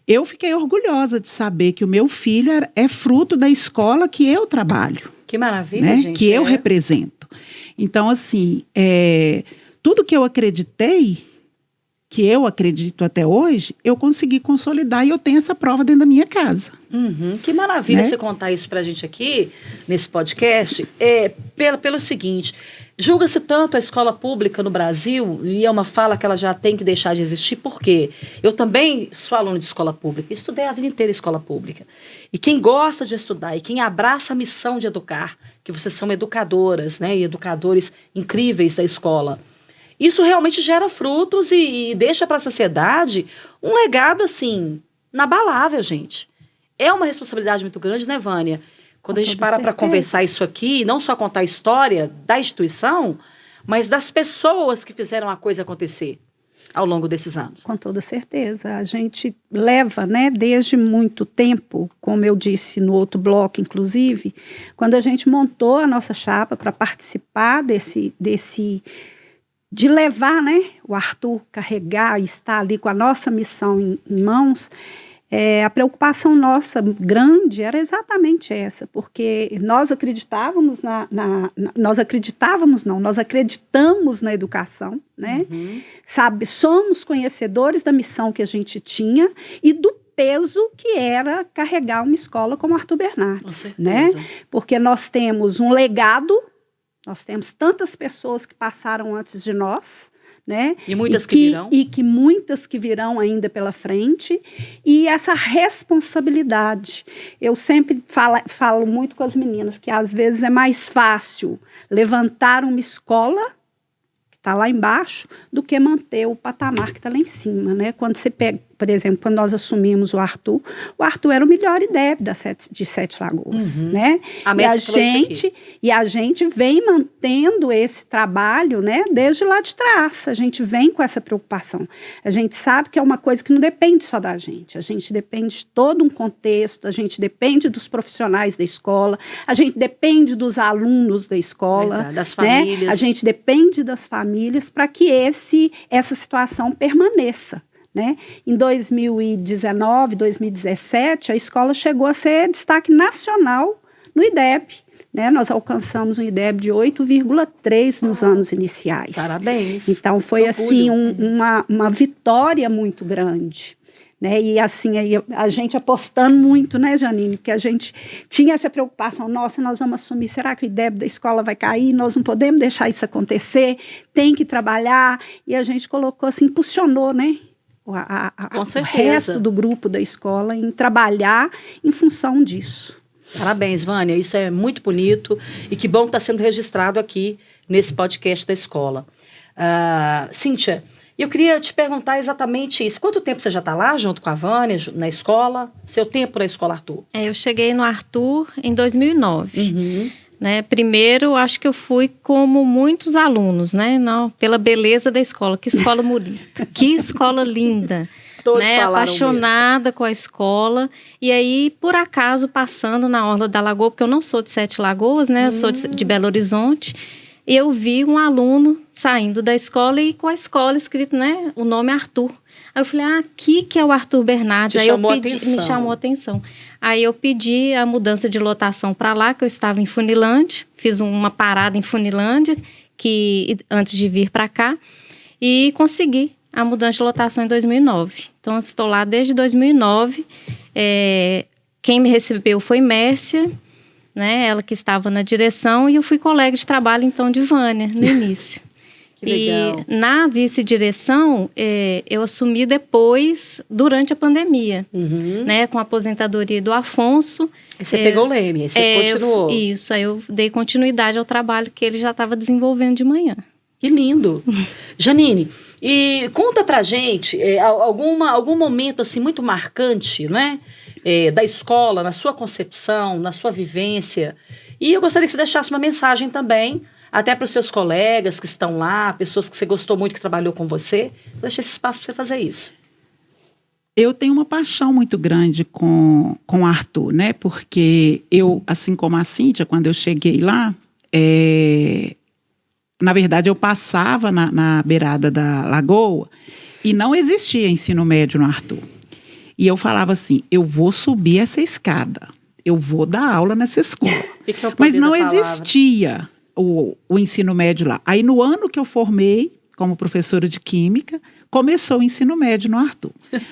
eu fiquei orgulhosa de saber que o meu filho é fruto da escola que eu trabalho. Que maravilha, né? gente. Que eu represento. Então, assim, tudo que eu acreditei, que eu acredito até hoje, eu consegui consolidar e eu tenho essa prova dentro da minha casa. Que maravilha, né? você contar isso pra gente aqui, nesse podcast. Pelo seguinte, julga-se tanto a escola pública no Brasil, e é uma fala que ela já tem que deixar de existir, por quê? Eu também sou aluno de escola pública, estudei a vida inteira em escola pública. E quem gosta de estudar e quem abraça a missão de educar, que vocês são educadoras, né, e educadores incríveis da escola, isso realmente gera frutos e deixa para a sociedade um legado, assim, inabalável, gente. É uma responsabilidade muito grande, né, Vânia? Quando a gente para conversar isso aqui, não só contar a história da instituição, mas das pessoas que fizeram a coisa acontecer. ao longo desses anos? Com toda certeza. A gente leva, né, desde muito tempo, como eu disse no outro bloco, inclusive, quando a gente montou a nossa chapa para participar de levar, né, o Arthur carregar e estar ali com a nossa missão em mãos, a preocupação nossa grande era exatamente essa, porque nós acreditávamos nós acreditamos na educação, né? Somos conhecedores da missão que a gente tinha e do peso que era carregar uma escola como Arthur Bernardes, né? Porque nós temos um legado, nós temos tantas pessoas que passaram antes de nós, né? E muitas que virão. E que muitas que virão ainda pela frente. E essa responsabilidade. Eu sempre falo muito com as meninas que às vezes é mais fácil levantar uma escola que está lá embaixo do que manter o patamar que está lá em cima, né? Quando você pega, por exemplo, quando nós assumimos o Arthur era o melhor IDEB de Sete Lagoas, né? E a gente vem mantendo esse trabalho, né, desde lá de trás. A gente vem com essa preocupação. A gente sabe que é uma coisa que não depende só da gente. A gente depende de todo um contexto, a gente depende dos profissionais da escola, a gente depende dos alunos da escola, das famílias. Né? A gente depende das famílias para que essa situação permaneça. Né? Em 2019, 2017, a escola chegou a ser destaque nacional no IDEB. Né? Nós alcançamos um IDEB de 8,3 nos anos iniciais. Parabéns. Então, foi assim uma vitória muito grande. Né? E assim, a gente apostando muito, né, Janine? Porque a gente tinha essa preocupação, nossa, nós vamos assumir, será que o IDEB da escola vai cair? Nós não podemos deixar isso acontecer, tem que trabalhar. E a gente colocou assim, impulsionou, né? O resto do grupo da escola em trabalhar em função disso. Parabéns, Vânia, isso é muito bonito e que bom que está sendo registrado aqui nesse podcast da escola. Cíntia, eu queria te perguntar exatamente isso. Quanto tempo você já está lá junto com a Vânia, na escola? Seu tempo na escola Arthur? Eu cheguei no Arthur em 2009. Né? Primeiro, acho que eu fui como muitos alunos, né? Não, pela beleza da escola. Que escola bonita, que escola linda. Todos né? Apaixonada com a escola. E aí, por acaso, passando na Orla da Lagoa, porque eu não sou de Sete Lagoas, né? Eu sou de Belo Horizonte. E eu vi um aluno saindo da escola e com a escola escrito, né? O nome Arthur. Aí eu falei, aqui que é o Arthur Bernardes. Aí me chamou a atenção. Aí eu pedi a mudança de lotação para lá, que eu estava em Funilândia. Fiz uma parada em Funilândia, antes de vir para cá. E consegui a mudança de lotação em 2009. Então, eu estou lá desde 2009. Quem me recebeu foi Mércia, né? Ela que estava na direção. E eu fui colega de trabalho, então, de Vânia, no início. Que legal. E na vice-direção, eu assumi depois, durante a pandemia, né, com a aposentadoria do Afonso. Aí você pegou o leme, aí você continuou. Isso, aí eu dei continuidade ao trabalho que ele já estava desenvolvendo de manhã. Que lindo. Janine, e conta pra gente algum momento assim muito marcante, não é? Da escola, na sua concepção, na sua vivência. E eu gostaria que você deixasse uma mensagem também, até para os seus colegas que estão lá, pessoas que você gostou muito, que trabalhou com você. Deixa esse espaço para você fazer isso. Eu tenho uma paixão muito grande com o Arthur, né? Porque eu, assim como a Cíntia, quando eu cheguei lá, na verdade, eu passava na beirada da lagoa e não existia ensino médio no Arthur. E eu falava assim, eu vou subir essa escada, eu vou dar aula nessa escola. Mas não existia o ensino médio lá. Aí, no ano que eu formei, como professora de Química, começou o ensino médio no Arthur.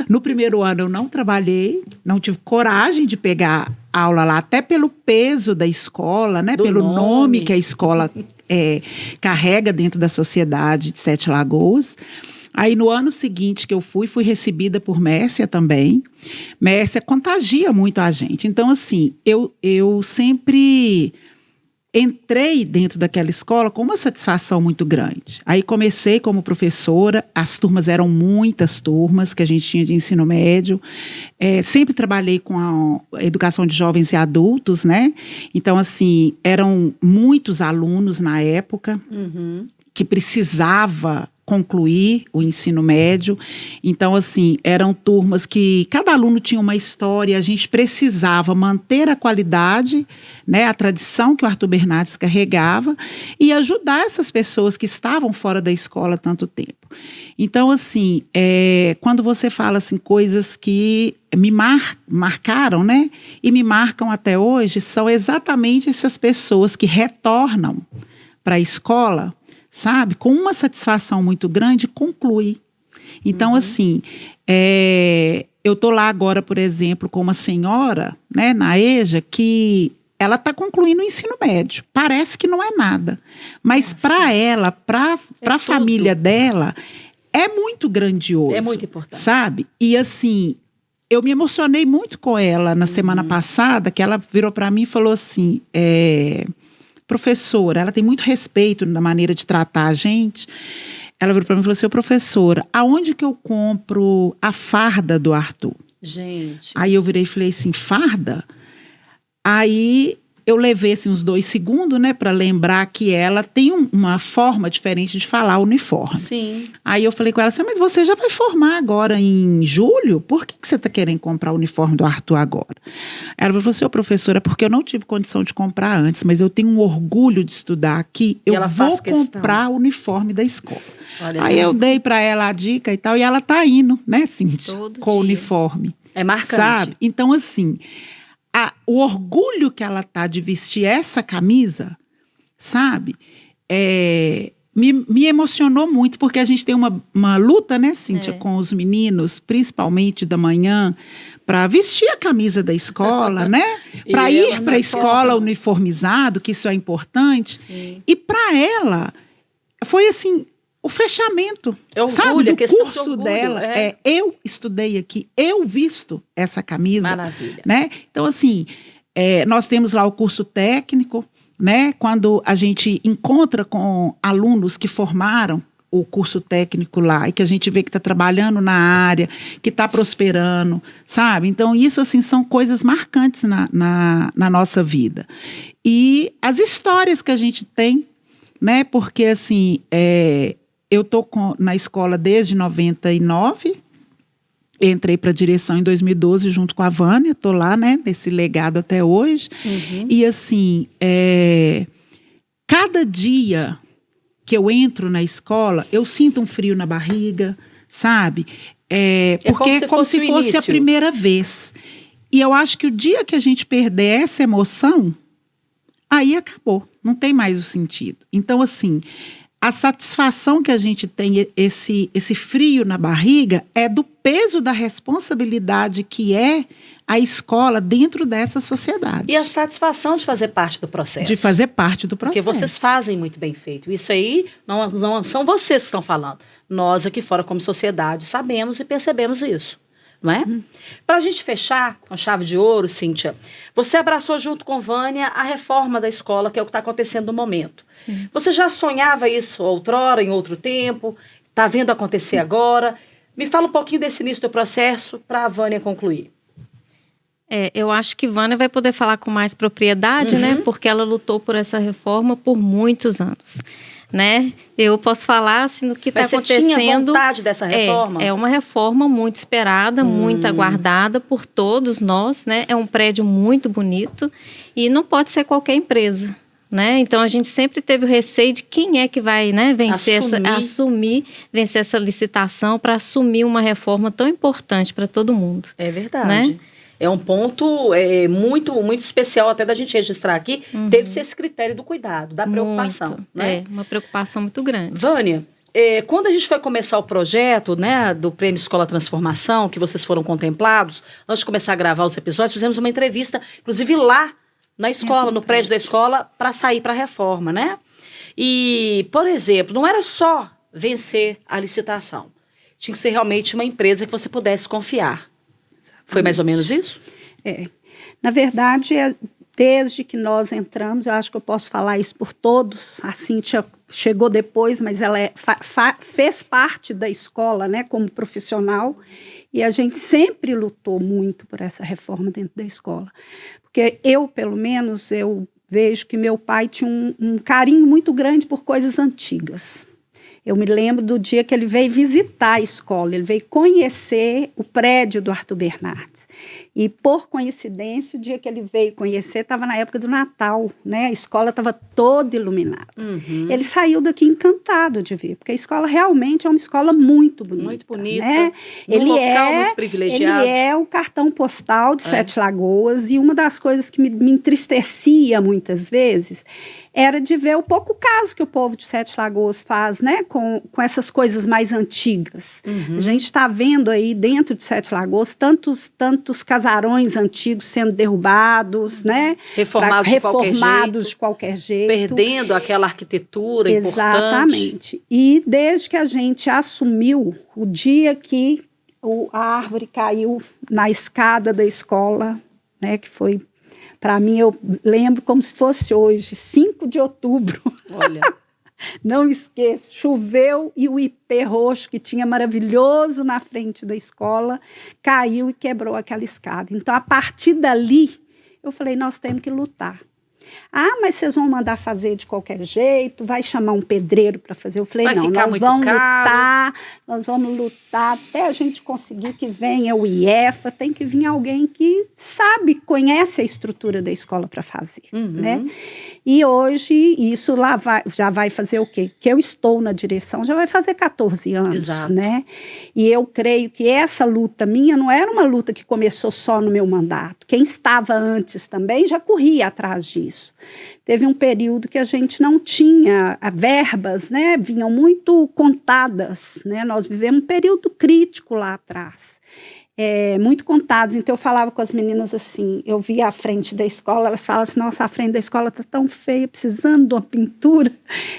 No primeiro ano, eu não trabalhei, não tive coragem de pegar aula lá, até pelo peso da escola, né? Pelo nome que a escola carrega dentro da sociedade de Sete Lagoas. Aí, no ano seguinte que eu fui recebida por Mércia também. Mércia contagia muito a gente. Então, assim, eu sempre entrei dentro daquela escola com uma satisfação muito grande. Aí comecei como professora, as turmas eram muitas turmas que a gente tinha de ensino médio. Sempre trabalhei com a educação de jovens e adultos, né? Então, assim, eram muitos alunos na época que precisava concluir o ensino médio. Então, assim, eram turmas que cada aluno tinha uma história, a gente precisava manter a qualidade, né, a tradição que o Arthur Bernardes carregava e ajudar essas pessoas que estavam fora da escola há tanto tempo. Então, assim, quando você fala assim, coisas que me marcaram, né, e me marcam até hoje, são exatamente essas pessoas que retornam para a escola, sabe, com uma satisfação muito grande, conclui. Então, assim, eu estou lá agora, por exemplo, com uma senhora, né, na EJA, que ela está concluindo o ensino médio. Parece que não é nada. Mas para ela, para a família dela, é muito grandioso. É muito importante. Sabe? E, assim, eu me emocionei muito com ela na semana passada, que ela virou para mim e falou assim... professora, ela tem muito respeito na maneira de tratar a gente. Ela virou para mim e falou assim, professora, aonde que eu compro a farda do Arthur? Gente. Aí eu virei e falei assim, farda? Aí eu levei assim, uns 2 segundos, né, para lembrar que ela tem uma forma diferente de falar uniforme. Sim. Aí eu falei com ela assim, mas você já vai formar agora em julho? Por que você está querendo comprar o uniforme do Arthur agora? Ela falou assim, professora, porque eu não tive condição de comprar antes, mas eu tenho um orgulho de estudar aqui, eu vou comprar o uniforme da escola. Olha aí eu dei para ela a dica e tal, e ela tá indo, né, Cíntia? Com o uniforme. É marcante. Sabe? Então, assim... o orgulho que ela tá de vestir essa camisa, sabe? Me emocionou muito, porque a gente tem uma luta, né, Cíntia, com os meninos, principalmente da manhã, para vestir a camisa da escola, né? Para ir para a escola uniformizado, que isso é importante. Sim. E para ela, foi assim... o fechamento, sabe, do curso dela. Eu estudei aqui, eu visto essa camisa. Maravilha. Né? Então, assim, nós temos lá o curso técnico, né? Quando a gente encontra com alunos que formaram o curso técnico lá e que a gente vê que está trabalhando na área, que está prosperando, sabe? Então, isso, assim, são coisas marcantes na nossa vida. E as histórias que a gente tem, né? Porque, assim... eu estou na escola desde 99, entrei para a direção em 2012 junto com a Vânia, estou lá, né, nesse legado até hoje. Uhum. E assim, cada dia que eu entro na escola, eu sinto um frio na barriga, sabe? Porque é como se fosse a primeira vez. E eu acho que o dia que a gente perder essa emoção, aí acabou, não tem mais o sentido. Então, assim... a satisfação que a gente tem, esse frio na barriga, é do peso da responsabilidade que é a escola dentro dessa sociedade. E a satisfação de fazer parte do processo. De fazer parte do processo. Porque vocês fazem muito bem feito. Isso aí não são vocês que estão falando. Nós aqui fora, como sociedade, sabemos e percebemos isso. Não é? Para a gente fechar com chave de ouro, Cíntia, você abraçou junto com Vânia a reforma da escola, que é o que está acontecendo no momento. Sim. Você já sonhava isso outrora, em outro tempo? Está vendo acontecer agora? Me fala um pouquinho desse início do processo para a Vânia concluir. Eu acho que Vânia vai poder falar com mais propriedade, né? Porque ela lutou por essa reforma por muitos anos. Né? Eu posso falar assim, do que está acontecendo. Você tinha vontade dessa reforma? É uma reforma muito esperada, muito aguardada por todos nós, né? É um prédio muito bonito e não pode ser qualquer empresa, né? Então a gente sempre teve o receio de quem é que vai, né, vencer vencer essa licitação para assumir uma reforma tão importante para todo mundo. É verdade. Né? É um ponto muito, muito especial até da gente registrar aqui. Teve-se esse critério do cuidado, da preocupação. Né? Uma preocupação muito grande. Vânia, quando a gente foi começar o projeto, né, do Prêmio Escola Transformação, que vocês foram contemplados, antes de começar a gravar os episódios, fizemos uma entrevista, inclusive lá na escola, no prédio da escola, para sair para a reforma, né? E, por exemplo, não era só vencer a licitação. Tinha que ser realmente uma empresa que você pudesse confiar. Foi mais ou menos isso? Na verdade, desde que nós entramos, eu acho que eu posso falar isso por todos, a Cíntia chegou depois, mas ela fez parte da escola, né, como profissional, e a gente sempre lutou muito por essa reforma dentro da escola. Porque eu, pelo menos, eu vejo que meu pai tinha um carinho muito grande por coisas antigas. Eu me lembro do dia que ele veio visitar a escola, ele veio conhecer o prédio do Arthur Bernardes. E, por coincidência, o dia que ele veio conhecer estava na época do Natal, né? A escola estava toda iluminada. Ele saiu daqui encantado de ver, porque a escola realmente é uma escola muito bonita. Muito bonita, né? Num local muito privilegiado. Ele é o cartão postal de Sete Lagoas, e uma das coisas que me entristecia muitas vezes era de ver o pouco caso que o povo de Sete Lagoas faz, né, com essas coisas mais antigas. A gente está vendo aí dentro de Sete Lagoas tantos casarões antigos sendo derrubados, né, reformados de qualquer jeito, perdendo aquela arquitetura importante. Exatamente. E desde que a gente assumiu, o dia que a árvore caiu na escada da escola, né, que foi, para mim, eu lembro como se fosse hoje, 5 de outubro. Olha. Não esqueço, choveu e o ipê roxo, que tinha maravilhoso na frente da escola, caiu e quebrou aquela escada. Então, a partir dali, eu falei, nós temos que lutar. Ah, mas vocês vão mandar fazer de qualquer jeito, vai chamar um pedreiro para fazer. Eu falei, não, nós vamos lutar até a gente conseguir que venha o IEFA, tem que vir alguém que sabe, conhece a estrutura da escola para fazer, né? E hoje, isso lá já vai fazer o quê? Que eu estou na direção, já vai fazer 14 anos, Exato. né? E eu creio que essa luta minha não era uma luta que começou só no meu mandato. Quem estava antes também já corria atrás disso. Teve um período que a gente não tinha verbas, né? Vinham muito contadas, né? Nós vivemos um período crítico lá atrás. Muito contados. Então, eu falava com as meninas assim, eu via a frente da escola, elas falavam assim, nossa, a frente da escola está tão feia, precisando de uma pintura.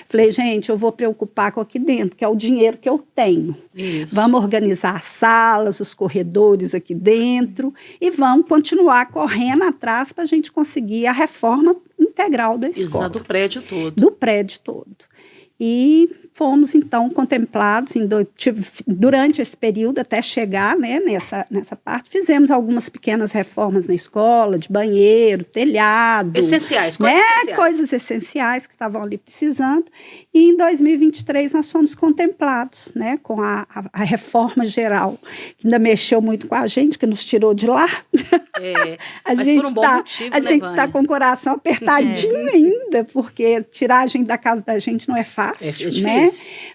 Falei, gente, eu vou preocupar com aqui dentro, que é o dinheiro que eu tenho. Isso. Vamos organizar as salas, os corredores aqui dentro, e vamos continuar correndo atrás para a gente conseguir a reforma integral da escola. Exato, do prédio todo. Do prédio todo. E fomos, então, contemplados durante esse período, até chegar, né, nessa parte. Fizemos algumas pequenas reformas na escola, de banheiro, telhado. Essenciais, coisas essenciais. Coisas essenciais que estavam ali precisando. E em 2023 nós fomos contemplados, né, com a reforma geral, que ainda mexeu muito com a gente, que nos tirou de lá. Mas por um bom motivo, a gente está com o coração apertadinho ainda, porque tiragem da casa da gente não é fácil, difícil. Né?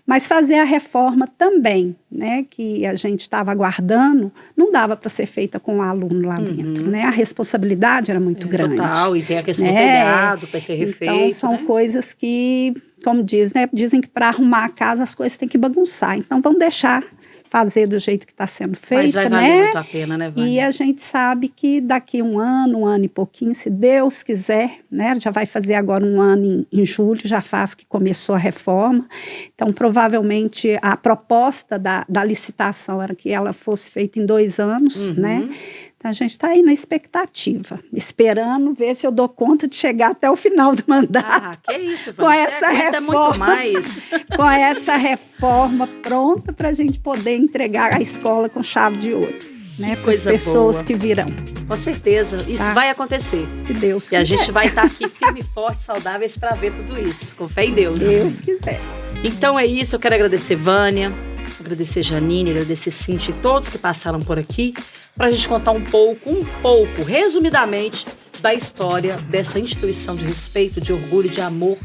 Mas fazer a reforma também, né, que a gente estava aguardando, não dava para ser feita com o aluno lá dentro, né? A responsabilidade era muito grande. Total, e tem a questão do telhado para ser refeito. Então, são coisas que, como diz, né, dizem que para arrumar a casa as coisas têm que bagunçar. Então, vamos deixar fazer do jeito que está sendo feito, mas vai valer muito a pena, né, Vânia? E a gente sabe que daqui um ano e pouquinho, se Deus quiser, né, já vai fazer agora um ano em julho, já faz que começou a reforma. Então, provavelmente, a proposta da licitação era que ela fosse feita em 2 anos, né? Então, a gente está aí na expectativa, esperando ver se eu dou conta de chegar até o final do mandato. Que isso, com essa reforma, muito mais. Com essa reforma pronta para a gente poder entregar a escola com chave de ouro, né? Para as pessoas boa. Que virão. Com certeza, isso vai acontecer. Se Deus quiser. E a gente vai estar aqui firme, forte, saudáveis para ver tudo isso, com fé em Deus. Deus quiser. Então é isso, eu quero agradecer Vânia, agradecer Janine, agradecer Cintia e todos que passaram por aqui, para a gente contar um pouco, resumidamente, da história dessa instituição de respeito, de orgulho, de amor,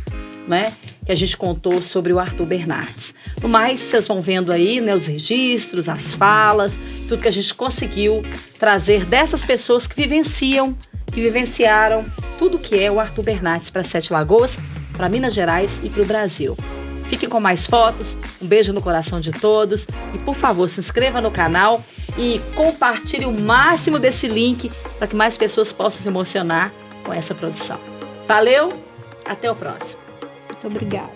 né, que a gente contou sobre o Arthur Bernardes. No mais, vocês vão vendo aí, né, os registros, as falas, tudo que a gente conseguiu trazer dessas pessoas que vivenciaram tudo que é o Arthur Bernardes para Sete Lagoas, para Minas Gerais e para o Brasil. Fiquem com mais fotos, um beijo no coração de todos e, por favor, se inscreva no canal e compartilhe o máximo desse link para que mais pessoas possam se emocionar com essa produção. Valeu, até o próximo. Muito obrigada.